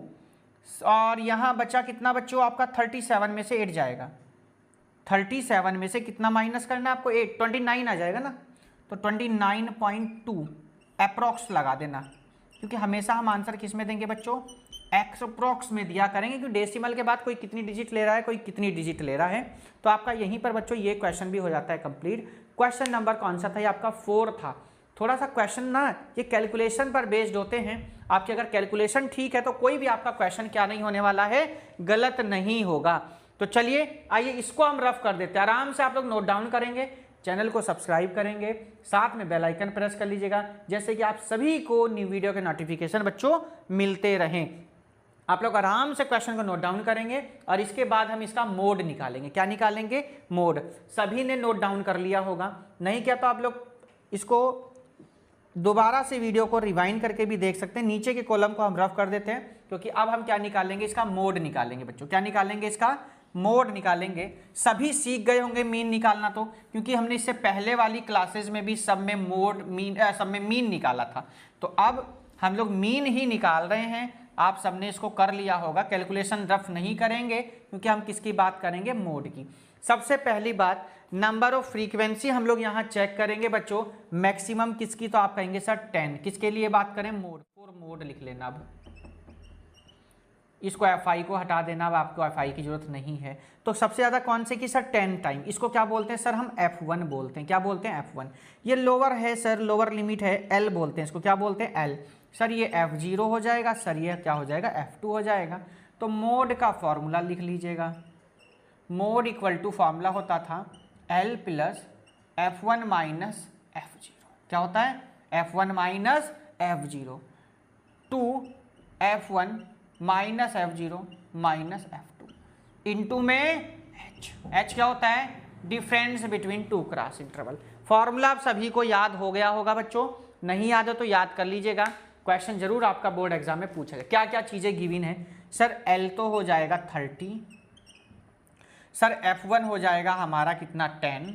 और यहाँ बचा कितना बच्चों आपका? 37 में से 8 जाएगा। 37 में से कितना माइनस करना है आपको? 8, 29 आ जाएगा ना। तो 29.2 अप्रॉक्स लगा देना, क्योंकि हमेशा हम आंसर किस में देंगे बच्चों? अप्रॉक्स में दिया करेंगे, क्योंकि डेसिमल के बाद कोई कितनी डिजिट ले रहा है, कोई कितनी डिजिट ले रहा है। तो आपका यहीं पर बच्चों ये क्वेश्चन भी हो जाता है कंप्लीट। क्वेश्चन नंबर कौन सा था? ये आपका 4 था। थोड़ा सा क्वेश्चन ना ये कैलकुलेशन पर बेस्ड होते हैं। आपकी अगर कैलकुलेशन ठीक है तो कोई भी आपका क्वेश्चन क्या नहीं होने वाला है? गलत नहीं होगा। तो चलिए आइए इसको हम रफ कर देते हैं। आराम से आप लोग नोट डाउन करेंगे, चैनल को सब्सक्राइब करेंगे, साथ में बेल आइकन प्रेस कर लीजिएगा, जैसे कि आप सभी को न्यू वीडियो के नोटिफिकेशन बच्चों मिलते रहें। आप लोग आराम से क्वेश्चन को नोट डाउन करेंगे और इसके बाद हम इसका मोड निकालेंगे। क्या निकालेंगे? मोड। सभी ने नोट डाउन कर लिया होगा, नहीं क्या तो आप लोग इसको दोबारा से वीडियो को रिवाइंड करके भी देख सकते हैं। नीचे के कॉलम को हम रफ कर देते हैं, क्योंकि अब हम क्या निकालेंगे? इसका मोड निकालेंगे बच्चों। क्या निकालेंगे? इसका मोड निकालेंगे। सभी सीख गए होंगे मीन निकालना, तो क्योंकि हमने इससे पहले वाली क्लासेस में भी सब में मोड सब में मीन निकाला था। तो अब हम लोग मीन ही निकाल रहे हैं। आप सबने इसको कर लिया होगा। कैलकुलेशन रफ नहीं करेंगे, क्योंकि हम किसकी बात करेंगे? मोड की। सबसे पहली बात, नंबर ऑफ फ्रीक्वेंसी हम लोग यहाँ चेक करेंगे बच्चों। मैक्सिमम किसकी? तो आप कहेंगे सर 10। किसके लिए बात करें? मोड। फॉर मोड लिख लेना। अब इसको fi को हटा देना, अब आपको fi की जरूरत नहीं है। तो सबसे ज़्यादा कौन से की? Sir 10 time. इसको क्या बोलते हैं सर? हम f1 बोलते हैं। क्या बोलते हैं? f1। ये लोअर है सर, लोअर लिमिट है, l बोलते हैं इसको। क्या बोलते हैं? l। सर ये f0 हो जाएगा, सर ये क्या हो जाएगा? f2 हो जाएगा। तो मोड का फॉर्मूला लिख लीजिएगा। मोड इक्वल टू फॉर्मूला होता था l plus f1 minus f0। क्या होता है? f1 minus f0 two f1 minus f0 minus f2 into में h क्या होता है? Difference between two cross interval. Formula आप सभी को याद हो गया होगा बच्चों, नहीं याद हो तो याद कर लीजिएगा। क्वेश्चन जरूर आपका बोर्ड एग्जाम में पूछेगा। क्या क्या चीज़ें गिवन है सर? L तो हो जाएगा 30 सर, F1 हो जाएगा हमारा कितना 10,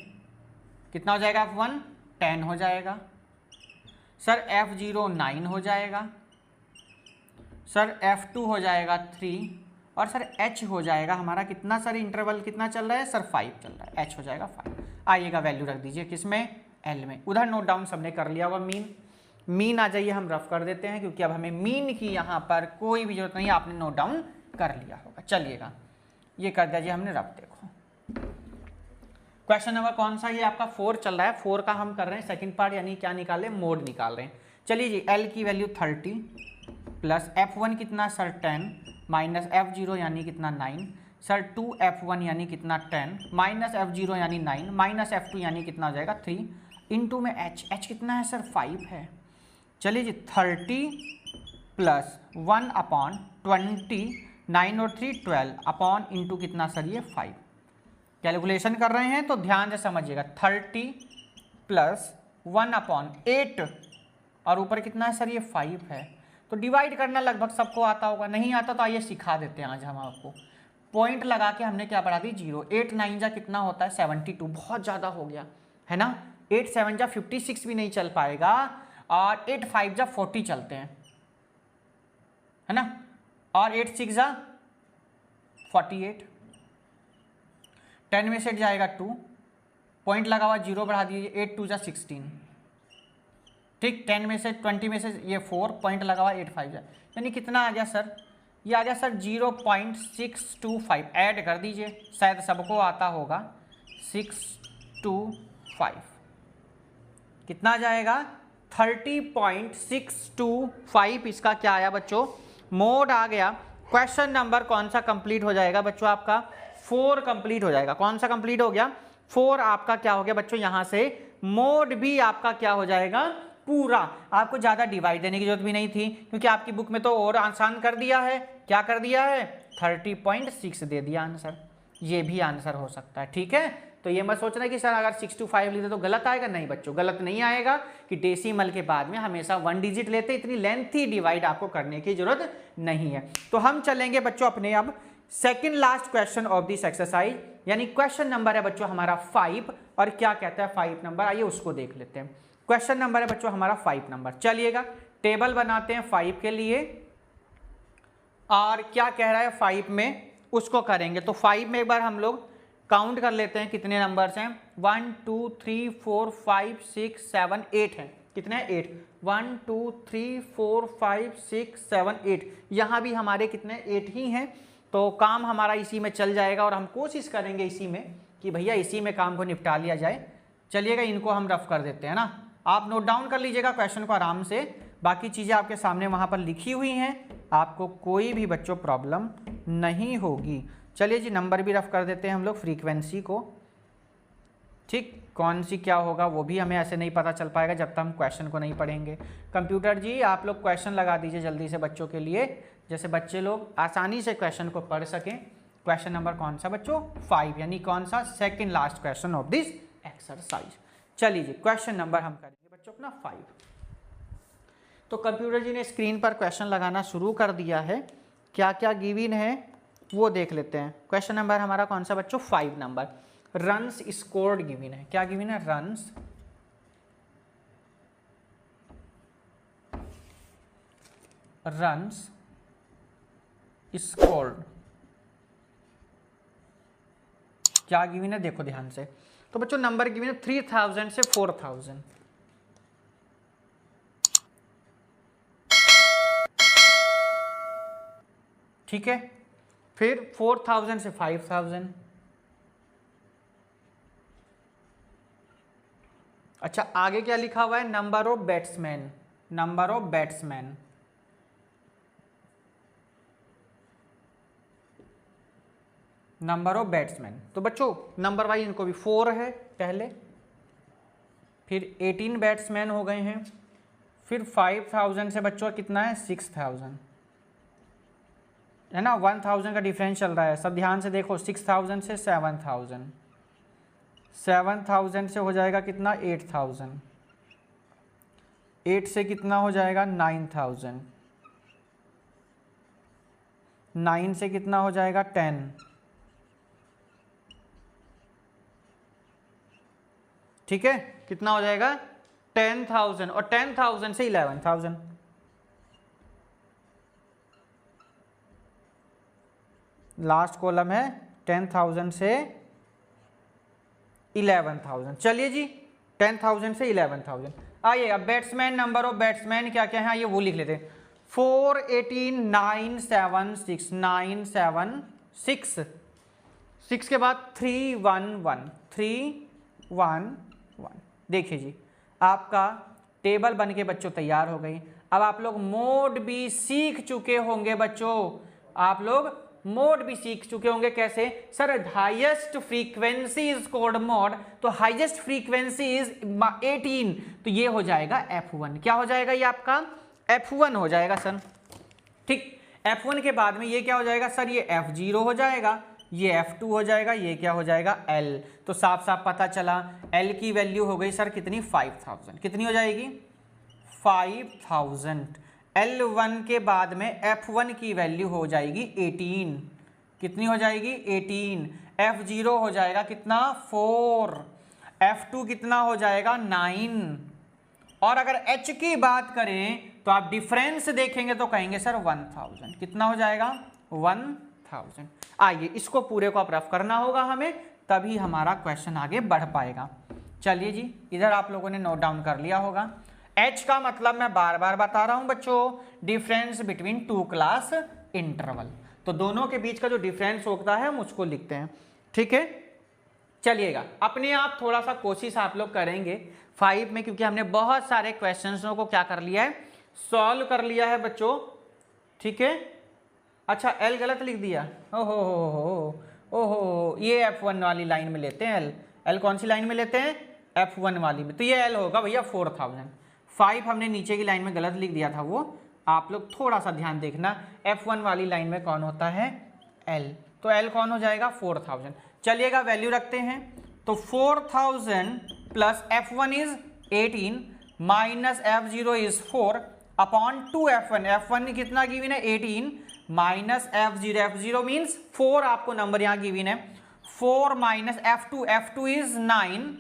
कितना हो जाएगा F1 10 हो जाएगा सर, F0 9 हो जाएगा सर, F2 हो जाएगा 3 और सर H हो जाएगा हमारा कितना सर, इंटरवल कितना चल रहा है सर 5 चल रहा है, H हो जाएगा 5। आइएगा वैल्यू रख दीजिए किसमें, L में। उधर नोट डाउन सबने कर लिया होगा, मीन आ जाइए, हम रफ कर देते हैं क्योंकि अब हमें मीन की यहाँ पर कोई भी जरूरत नहीं है, आपने नोट डाउन कर लिया होगा। चलिएगा ये कर दीजिए हमने रफ। देखो क्वेश्चन नंबर कौन सा, ये आपका 4 चल रहा है, 4 का हम कर रहे हैं सेकंड पार्ट, यानी क्या निकाले, मोड निकाल रहे हैं। चलिए जी, L की वैल्यू 30 प्लस F1 कितना सर 10 माइनस F0 यानी कितना 9 सर, 2F1 यानी कितना 10 माइनस F0 यानी 9 माइनस F2 यानी कितना हो जाएगा 3 इंटू में H कितना है सर 5 है। चलिए जी, 30 प्लस 1 अपॉन 20, 9 और 3 12 अपॉन इंटू कितना सर ये 5। कैलकुलेशन कर रहे हैं तो ध्यान से समझिएगा, 30 प्लस 1 अपॉन 8 और ऊपर कितना है सर ये 5 है। तो डिवाइड करना लगभग सबको आता होगा, नहीं आता तो आइए सिखा देते हैं आज हम आपको। पॉइंट लगा के हमने क्या बढ़ा दी 0, 8 9 जा कितना होता है 72, बहुत ज़्यादा हो गया है ना। 8 7 जा 56 भी नहीं चल पाएगा और 8 5 जा 40 चलते हैं है ना, और 8 6 जा 48, 10 में से जाएगा 2, पॉइंट लगा हुआ 0 बढ़ा दीजिए, 8 2 जा 16, ठीक, 10 में से 20 में से ये 4, पॉइंट लगा हुआ 8 5 जा, यानी कितना आ गया सर, ये आ गया सर 0.625। ऐड कर दीजिए, शायद सबको आता होगा, 625 कितना आ जाएगा 30.625। इसका क्या आया बच्चों, मोड आ गया। क्वेश्चन नंबर कौन सा कंप्लीट हो जाएगा बच्चों, आपका 4 कंप्लीट हो जाएगा। कौन सा कंप्लीट हो गया 4, आपका क्या हो गया बच्चों, यहां से मोड भी आपका क्या हो जाएगा पूरा। आपको ज्यादा डिवाइड देने की जरूरत भी नहीं थी क्योंकि आपकी बुक में तो और आसान कर दिया है। क्या कर दिया है 30.6 दे दिया आंसर, ये भी आंसर हो सकता है, ठीक है। तो ये मत सोचना कि सर अगर 6 to 5 लेते तो गलत आएगा, नहीं बच्चों गलत नहीं आएगा कि डेसिमल के बाद में हमेशा 1 डिजिट लेते, इतनी लेंथी डिवाइड आपको करने की जरूरत नहीं है। तो हम चलेंगे बच्चों अपने अब second last question of this exercise, यानी क्वेश्चन नंबर है बच्चों हमारा 5। और क्या कहता है 5 नंबर, आइए उसको देख लेते हैं। क्वेश्चन नंबर है बच्चों हमारा 5 नंबर। चलिएगा टेबल बनाते हैं 5 के लिए, और क्या कह रहा है 5 में उसको करेंगे। तो 5 में एक बार हम लोग काउंट कर लेते हैं कितने नंबर्स हैं, 1 2 3 4 5 6 7 8 हैं। कितने हैं 8, 1 2 3 4 5 6 7 8, यहाँ भी हमारे कितने 8 ही हैं। तो काम हमारा इसी में चल जाएगा और हम कोशिश करेंगे इसी में कि भैया इसी में काम को निपटा लिया जाए। चलिएगा इनको हम रफ कर देते हैं ना, आप नोट डाउन कर लीजिएगा क्वेश्चन को आराम से, बाकी चीज़ें आपके सामने वहाँ पर लिखी हुई हैं, आपको कोई भी बच्चों प्रॉब्लम नहीं होगी। चलिए जी नंबर भी रफ कर देते हैं हम लोग, फ्रीक्वेंसी को, ठीक, कौन सी क्या होगा वो भी हमें ऐसे नहीं पता चल पाएगा जब तक हम क्वेश्चन को नहीं पढ़ेंगे। कंप्यूटर जी आप लोग क्वेश्चन लगा दीजिए जल्दी से बच्चों के लिए, जैसे बच्चे लोग आसानी से क्वेश्चन को पढ़ सकें। क्वेश्चन नंबर कौन सा बच्चों 5, यानी कौन सा second last question of this exercise. चलिए जी क्वेश्चन नंबर हम करेंगे बच्चों अपना 5। तो कंप्यूटर जी ने स्क्रीन पर क्वेश्चन लगाना शुरू कर दिया है, क्या क्या गिवन है वो देख लेते हैं। क्वेश्चन नंबर हमारा कौन सा बच्चों 5 नंबर, रन्स स्कोर्ड गिवन है। क्या गिवन है, रन्स स्कोर्ड, क्या गिवन है देखो ध्यान से। तो बच्चों नंबर गिवन है 3000 से 4000, ठीक है। फिर 4000 से 5000, अच्छा आगे क्या लिखा हुआ है, number of batsman, number of batsman, number of batsman. तो बच्चों नंबर वाइज इनको भी 4 है पहले, फिर 18 बैट्समैन हो गए हैं, फिर 5000 से बच्चों कितना है 6000 है ना, 1000 का डिफरेंस चल रहा है, सब ध्यान से देखो। 6000 से 7000, 7000 से हो जाएगा कितना 8000, 8 से कितना हो जाएगा 9000, 9 से कितना हो जाएगा 10, ठीक है, कितना हो जाएगा 10,000 और 10,000 से 11,000, लास्ट कॉलम है 10,000 से 11,000। चलिए जी 10,000 से 11,000। आइए अब बैट्समैन, नंबर ऑफ बैट्समैन क्या क्या है ये वो लिख लेते हैं। 4, 18, 9, 7, 6, 9, 7, 6, 6 के बाद 3, 1, 1, 3, 1, 1। देखिए जी आपका टेबल बन के बच्चों तैयार हो गई। अब आप लोग मोड भी सीख चुके होंगे बच्चों, आप लोग मोड भी सीख चुके होंगे। कैसे sir? Highest frequency is called mode, तो हाईएस्ट फ्रीक्वेंसी इज 18, तो ये हो जाएगा F1। क्या हो जाएगा? ये आपका F1 हो जाएगा सर। ठीक, F1 के बाद में ये क्या हो जाएगा सर? ये F0 हो जाएगा, ये F2 हो जाएगा, ये क्या हो जाएगा L। तो साफ साफ पता चला L की वैल्यू हो गई सर कितनी? 5000। कितनी हो जाएगी? 5000। L1 के बाद में F1 की वैल्यू हो जाएगी 18। कितनी हो जाएगी? 18। F0 हो जाएगा कितना? 4। F2 कितना हो जाएगा? 9। और अगर H की बात करें तो आप डिफरेंस देखेंगे तो कहेंगे सर 1000। कितना हो जाएगा? 1000। आइए इसको पूरे को आप रफ करना होगा हमें, तभी हमारा क्वेश्चन आगे बढ़ पाएगा। चलिए जी इधर आप लोगों ने नोट डाउन कर लिया होगा। H का मतलब मैं बार बार बता रहा हूं बच्चों, difference between two class interval. तो दोनों के बीच का जो डिफरेंस होता है हम उसको लिखते हैं। ठीक है, चलिएगा अपने आप थोड़ा सा कोशिश आप लोग करेंगे 5 में, क्योंकि हमने बहुत सारे क्वेश्चंसों को क्या कर लिया है? सॉल्व कर लिया है बच्चों। ठीक है, अच्छा L गलत लिख दिया। ओहो, ये F1 वाली लाइन में लेते हैं L कौन सी लाइन में लेते हैं? F1 वाली में। तो ये L होगा भैया 4000। 5 हमने नीचे की लाइन में गलत लिख दिया था, वो आप लोग थोड़ा सा ध्यान देखना। F1 वाली लाइन में कौन होता है? L। तो L कौन हो जाएगा? 4000। चलिएगा वैल्यू रखते हैं। तो 4000 plus F1 is 18 minus F0 is 4 upon 2 F1। F1 कितना गिवन है? 18 माइनस F0। F0 मीन्स 4, आपको नंबर यहाँ गिवन है। 4 minus F2 is 9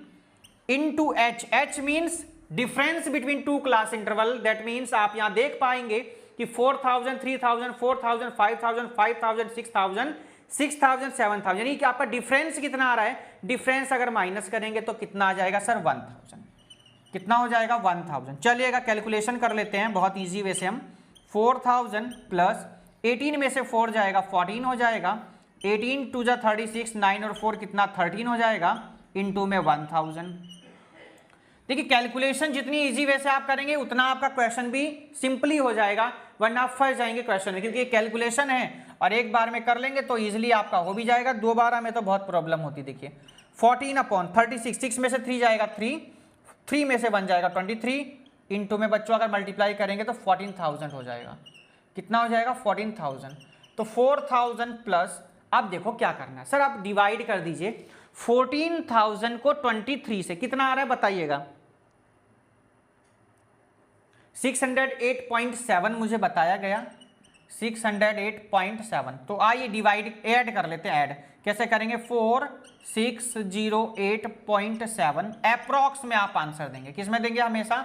into H means difference between two class interval. That means आप यहां देख पाएंगे कि 4000, 3000, 4000, 5000, 5000, 6000, 6000, 7000, यानी कि आपका डिफरेंस कितना आ रहा है? डिफरेंस अगर माइनस करेंगे तो कितना आ जाएगा सर? 1000। कितना हो जाएगा? 1000। चलिएगा कैलकुलेशन कर लेते हैं बहुत इजी वे से हम। 4000 प्लस 18 में से 4 जाएगा 14 हो जाएगा। 18 टू जा 36, 9 और 4 कितना? 13 हो जाएगा, इंटू में 1000। देखिए कैलकुलेशन जितनी इजी वे से आप करेंगे उतना आपका क्वेश्चन भी सिंपली हो जाएगा, वरना आप फंस जाएंगे क्वेश्चन में, क्योंकि ये कैलकुलेशन है और एक बार में कर लेंगे तो इजीली आपका हो भी जाएगा। 2 बार में तो बहुत प्रॉब्लम होती। देखिए 14 अपॉन 36, 6 में से 3 जाएगा 3 में से 1 जाएगा 23, इंटू में बच्चों अगर मल्टीप्लाई करेंगे तो 14,000 हो जाएगा। कितना हो जाएगा? 14,000। तो 4000 प्लस, अब देखो क्या करना है सर, आप डिवाइड कर दीजिए 14,000 को 23 से। कितना आ रहा है बताइएगा? 608.7 मुझे बताया गया, 608.7। तो आइए डिवाइड ऐड कर लेते हैं। ऐड कैसे करेंगे? 4608.7 अप्रॉक्स में आप आंसर देंगे। किस में देंगे? हमेशा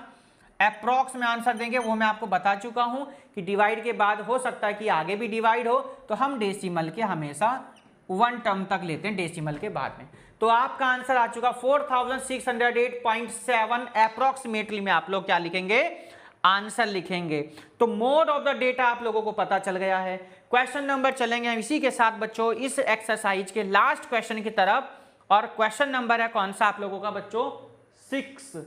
अप्रॉक्स में आंसर देंगे। वो मैं आपको बता चुका हूं कि डिवाइड के बाद हो सकता है कि आगे भी डिवाइड हो, तो हम डेसिमल के हमेशा 1 टर्म तक लेते हैं डेसिमल के बाद में। तो आपका आंसर आ चुका 4608.7 अप्रॉक्सीमेटली में आप लोग क्या लिखेंगे? आंसर लिखेंगे। तो मोड ऑफ द डेटा आप लोगों को पता चल गया है। क्वेश्चन नंबर चलेंगे हम इसी के साथ बच्चों इस एक्सरसाइज के लास्ट क्वेश्चन की तरफ, और क्वेश्चन नंबर है कौन सा आप लोगों का बच्चों? 6।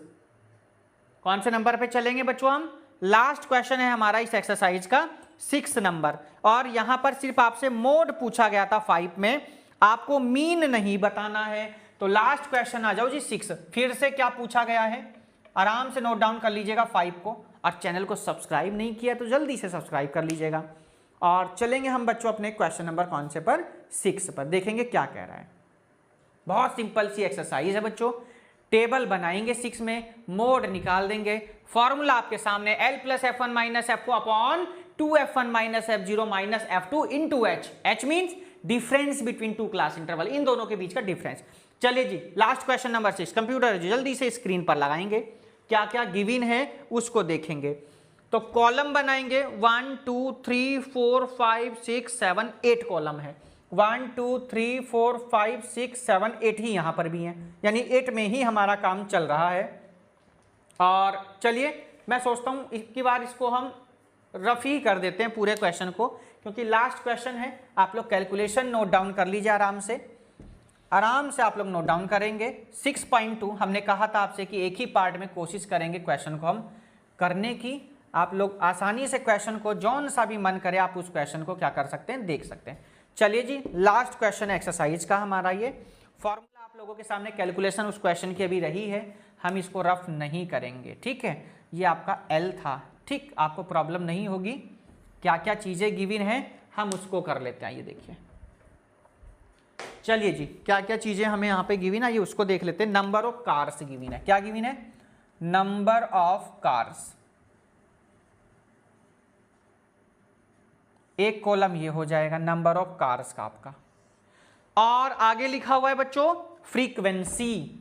कौन से नंबर पे चलेंगे बच्चों हम? लास्ट क्वेश्चन है हमारा इस एक्सरसाइज का 6 नंबर, और यहां पर सिर्फ आपसे मोड पूछा गया था 5 में, आपको मीन नहीं बताना है। तो लास्ट क्वेश्चन आ जाओ जी 6। फिर से क्या पूछा गया है? आराम से नोट डाउन कर लीजिएगा 5 को, और चैनल को सब्सक्राइब नहीं किया तो जल्दी से सब्सक्राइब कर लीजिएगा। और चलेंगे हम बच्चों अपने क्वेश्चन नंबर कौन से पर? 6 पर। देखेंगे क्या कह रहा है। बहुत सिंपल सी एक्सरसाइज है बच्चों। टेबल बनाएंगे 6 में, मोड निकाल देंगे, फॉर्मूला आपके सामने L plus F1 minus F2 upon 2F1 minus F0 minus F2 into H। H means difference between two class interval, इन दोनों के बीच का डिफरेंस। चलिए जी लास्ट क्वेश्चन नंबर 6, कंप्यूटर जल्दी से स्क्रीन पर लगाएंगे, क्या क्या गिवन है उसको देखेंगे। तो कॉलम बनाएंगे 1 2 3 4 5 6 7 8 कॉलम है, 1 2 3 4 5 6 7 8 ही यहां पर भी है, यानी 8 में ही हमारा काम चल रहा है। और चलिए मैं सोचता हूं इसकी बार इसको हम रफ ही कर देते हैं पूरे क्वेश्चन को, क्योंकि लास्ट क्वेश्चन है। आप लोग कैलकुलेशन नोट डाउन कर लीजिए आराम से आप लोग नोट डाउन करेंगे। 6.2 हमने कहा था आपसे कि एक ही पार्ट में कोशिश करेंगे क्वेश्चन को हम करने की। आप लोग आसानी से क्वेश्चन को जौन सा भी मन करे आप उस क्वेश्चन को क्या कर सकते हैं, देख सकते हैं। चलिए जी लास्ट क्वेश्चन एक्सरसाइज का हमारा ये फॉर्मूला आप लोगों के सामने, कैलकुलेशन उस क्वेश्चन की अभी रही है, हम इसको रफ नहीं करेंगे, ठीक है। ये आपका L था, ठीक, आपको प्रॉब्लम नहीं होगी। क्या क्या चीजें गिवन है हम उसको कर लेते हैं, ये देखिए। चलिए जी क्या क्या चीजें हमें यहाँ पे गिवन है ये उसको देख लेते हैं। नंबर ऑफ कार्स गिवन है, क्या गिवन है, नंबर ऑफ कार्स। एक कॉलम ये हो जाएगा नंबर ऑफ कार्स का आपका, और आगे लिखा हुआ है बच्चों frequency,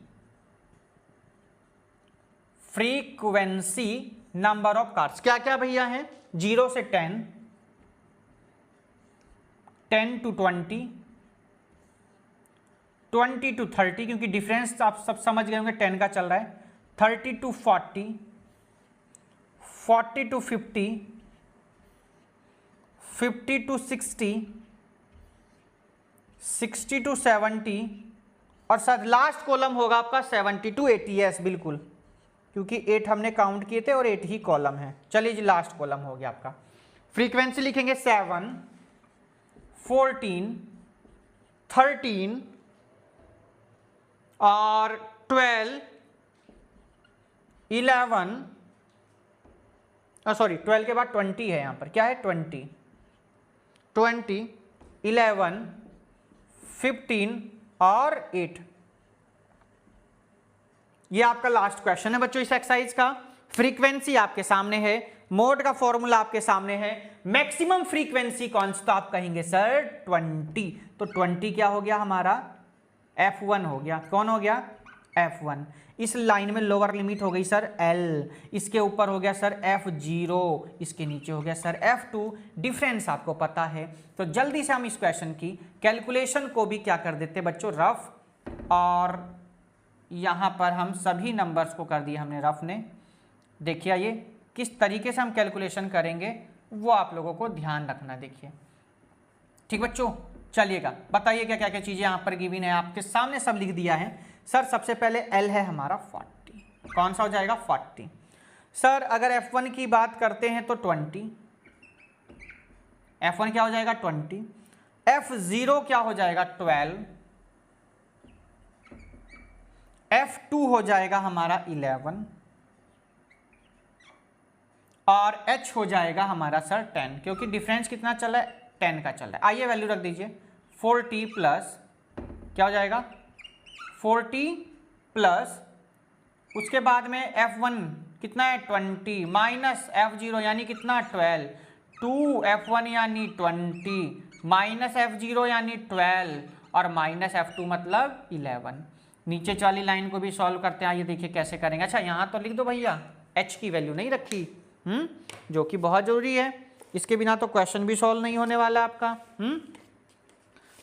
frequency number of cars. क्या क्या भैया है, 0 से 10, 10 to 20, 20 to 30, क्योंकि डिफरेंस आप सब समझ गए होंगे 10 का चल रहा है, 30 to 40, 40 to 50, 50 to 60, 60 to 70, और सर लास्ट कॉलम होगा आपका 70 to 80। यस बिल्कुल, क्योंकि 8 हमने काउंट किए थे और 8 ही कॉलम है। चलिए जी लास्ट कॉलम हो गया आपका। फ्रीक्वेंसी लिखेंगे 7, 14, 13 और 12, 11, सॉरी 12 के बाद 20 है, यहां पर क्या है 20, 11, 15 और 8। ये आपका लास्ट क्वेश्चन है बच्चों इस एक्सरसाइज का। फ्रीक्वेंसी आपके सामने है, मोड का फॉर्मूला आपके सामने है, मैक्सिमम फ्रीक्वेंसी कौन सा, तो आप कहेंगे सर 20। तो 20 क्या हो गया हमारा, F1 हो गया। कौन हो गया, F1। इस लाइन में लोअर लिमिट हो गई सर L, इसके ऊपर हो गया सर F0, इसके नीचे हो गया सर F2। डिफरेंस आपको पता है, तो जल्दी से हम इस क्वेश्चन की कैलकुलेशन को भी क्या कर देते बच्चों रफ, और यहाँ पर हम सभी नंबर्स को कर दिया हमने रफ ने। देखिए ये किस तरीके से हम कैलकुलेशन करेंगे वो आप लोगों को ध्यान रखना, देखिए ठीक बच्चों। चलिएगा बताइए क्या क्या क्या चीज़ें यहाँ पर गिवन है, आपके सामने सब लिख दिया है। सर सबसे पहले L है हमारा 40, कौन सा हो जाएगा 40। सर अगर F1 की बात करते हैं तो 20, F1 क्या हो जाएगा 20, F0 क्या हो जाएगा 12, F2 हो जाएगा हमारा 11 और H हो जाएगा हमारा सर 10, क्योंकि डिफरेंस कितना चल रहा है 10 का चल रहा है। आइए वैल्यू रख दीजिए 40 प्लस क्या हो जाएगा 40 प्लस उसके बाद में F1 कितना है 20 माइनस F0 यानी कितना 12, 2F1 यानी 20 माइनस F0 यानी 12 और माइनस F2 मतलब 11। नीचे वाली लाइन को भी सॉल्व करते हैं, ये देखिए कैसे करेंगे। अच्छा यहाँ तो लिख दो भैया, H की वैल्यू नहीं रखी, जो कि बहुत जरूरी है, इसके बिना तो क्वेश्चन भी सॉल्व नहीं होने वाला आपका।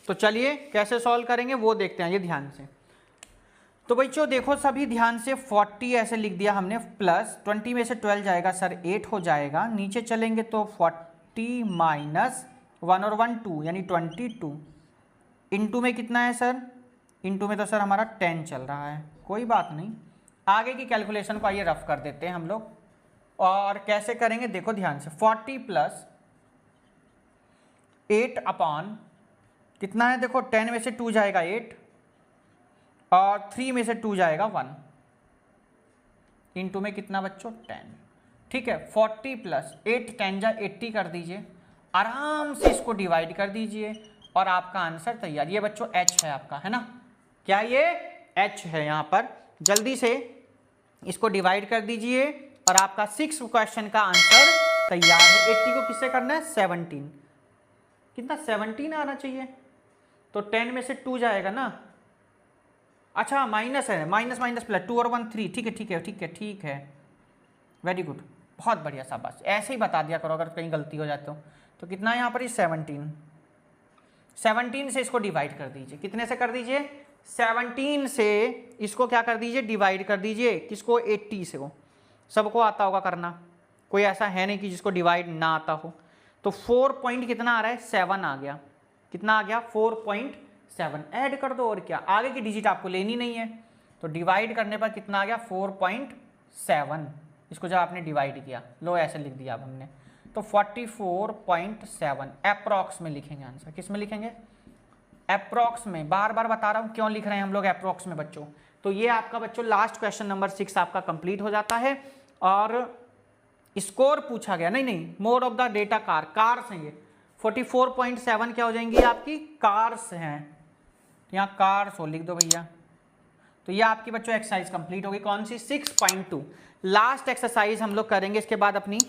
तो चलिए कैसे सॉल्व करेंगे वो देखते हैं, ये ध्यान से। तो बच्चों देखो सभी ध्यान से, 40 ऐसे लिख दिया हमने, प्लस 20 में से 12 जाएगा सर 8 हो जाएगा, नीचे चलेंगे तो 40 माइनस 1 और 1 2 यानी 22, इंटू में कितना है सर, इंटू में तो सर हमारा 10 चल रहा है, कोई बात नहीं। आगे की कैलकुलेशन को आइए रफ कर देते हैं हम लोग, और कैसे करेंगे देखो ध्यान से। 40 प्लस 8 अपॉन कितना है देखो, 10 में से 2 जाएगा 8 और 3 में से 2 जाएगा 1, इंटू में कितना बच्चों 10, ठीक है। 40 प्लस 8 10 जा 80 कर दीजिए, आराम से इसको डिवाइड कर दीजिए और आपका आंसर तैयार। ये बच्चों H है आपका, है ना, क्या ये H है यहाँ पर जल्दी से इसको डिवाइड कर दीजिए और आपका 6 क्वेश्चन का आंसर तैयार है। 80 को किससे करना है? 17। कितना? 17 आना चाहिए, तो 10 में से 2 जाएगा ना। अच्छा माइनस है, माइनस माइनस प्लस, 2 और 1 3। ठीक है ठीक है ठीक है ठीक है, वेरी गुड, बहुत बढ़िया, शाबाश। ऐसे ही बता दिया करो अगर कहीं गलती हो जाए तो कितना है यहाँ पर? 17। 17 से इसको डिवाइड कर दीजिए। कितने से कर दीजिए? 17 से इसको क्या कर दीजिए? डिवाइड कर दीजिए। किसको? 80 से। को सबको आता होगा करना, कोई ऐसा है नहीं कि जिसको डिवाइड ना आता हो। तो 4 पॉइंट कितना आ रहा है? 7 आ गया। कितना आ गया? 4.7। ऐड कर दो, और क्या, आगे की डिजिट आपको लेनी नहीं है। तो डिवाइड करने पर कितना आ गया? 4.7। इसको जब आपने डिवाइड किया, लो ऐसे लिख दिया अब हमने, तो 44.7 अप्रॉक्स में लिखेंगे आंसर। किस में लिखेंगे? अप्रॉक्स में। बार बार बता रहा हूं क्यों लिख रहे हैं हम लोग अप्रॉक्स में बच्चों। तो ये आपका बच्चों लास्ट क्वेश्चन नंबर 6 आपका कंप्लीट हो जाता है। और स्कोर पूछा गया, नहीं, mode of the data cars हैं ये। 44.7 क्या हो जाएंगी? आपकी कार्स हैं। यहाँ कार्स हो लिख दो भैया। तो ये आपकी बच्चों एक्सरसाइज कंप्लीट होगी। कौन सी? 6.2। लास्ट एक्सरसाइज हम लोग करेंगे, इसके बाद अपनी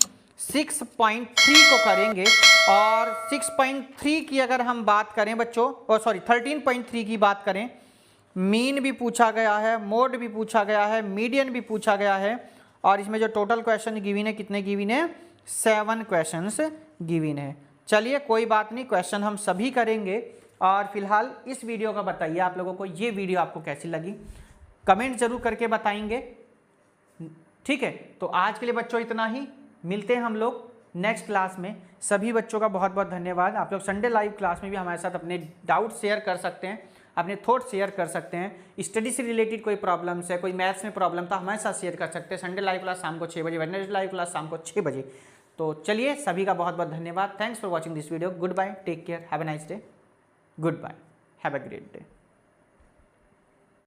6.3 को करेंगे। और 6.3 की अगर हम बात करें बच्चों, और सॉरी 13.3 की बात करें, मीन भी पूछा गया है, मोड भी पूछा गया है, मीडियन भी पूछा गया है। और इसमें जो टोटल क्वेश्चन गिवन है, कितने गिवन है? 7 क्वेश्चंस गिवन है। चलिए कोई बात नहीं, क्वेश्चन हम सभी करेंगे। और फिलहाल इस वीडियो का बताइए आप लोगों को ये वीडियो आपको कैसी लगी, कमेंट जरूर करके बताएंगे। ठीक है, तो आज के लिए बच्चों इतना ही। मिलते हैं हम लोग नेक्स्ट क्लास में। सभी बच्चों का बहुत बहुत धन्यवाद। आप लोग संडे लाइव क्लास में भी हमारे साथ अपने डाउट शेयर कर सकते हैं, अपने थॉट शेयर कर सकते हैं। स्टडी से रिलेटेड कोई प्रॉब्लम्स है, कोई मैथ्स में प्रॉब्लम तो हमारे साथ शेयर कर सकते हैं। संडे लाइव क्लास शाम को 6 बजे, वेडनेसडे लाइव क्लास शाम को 6 बजे। तो चलिए सभी का बहुत बहुत धन्यवाद। Thanks for watching this video. Good bye, take care, have a nice day, good bye, have a great day.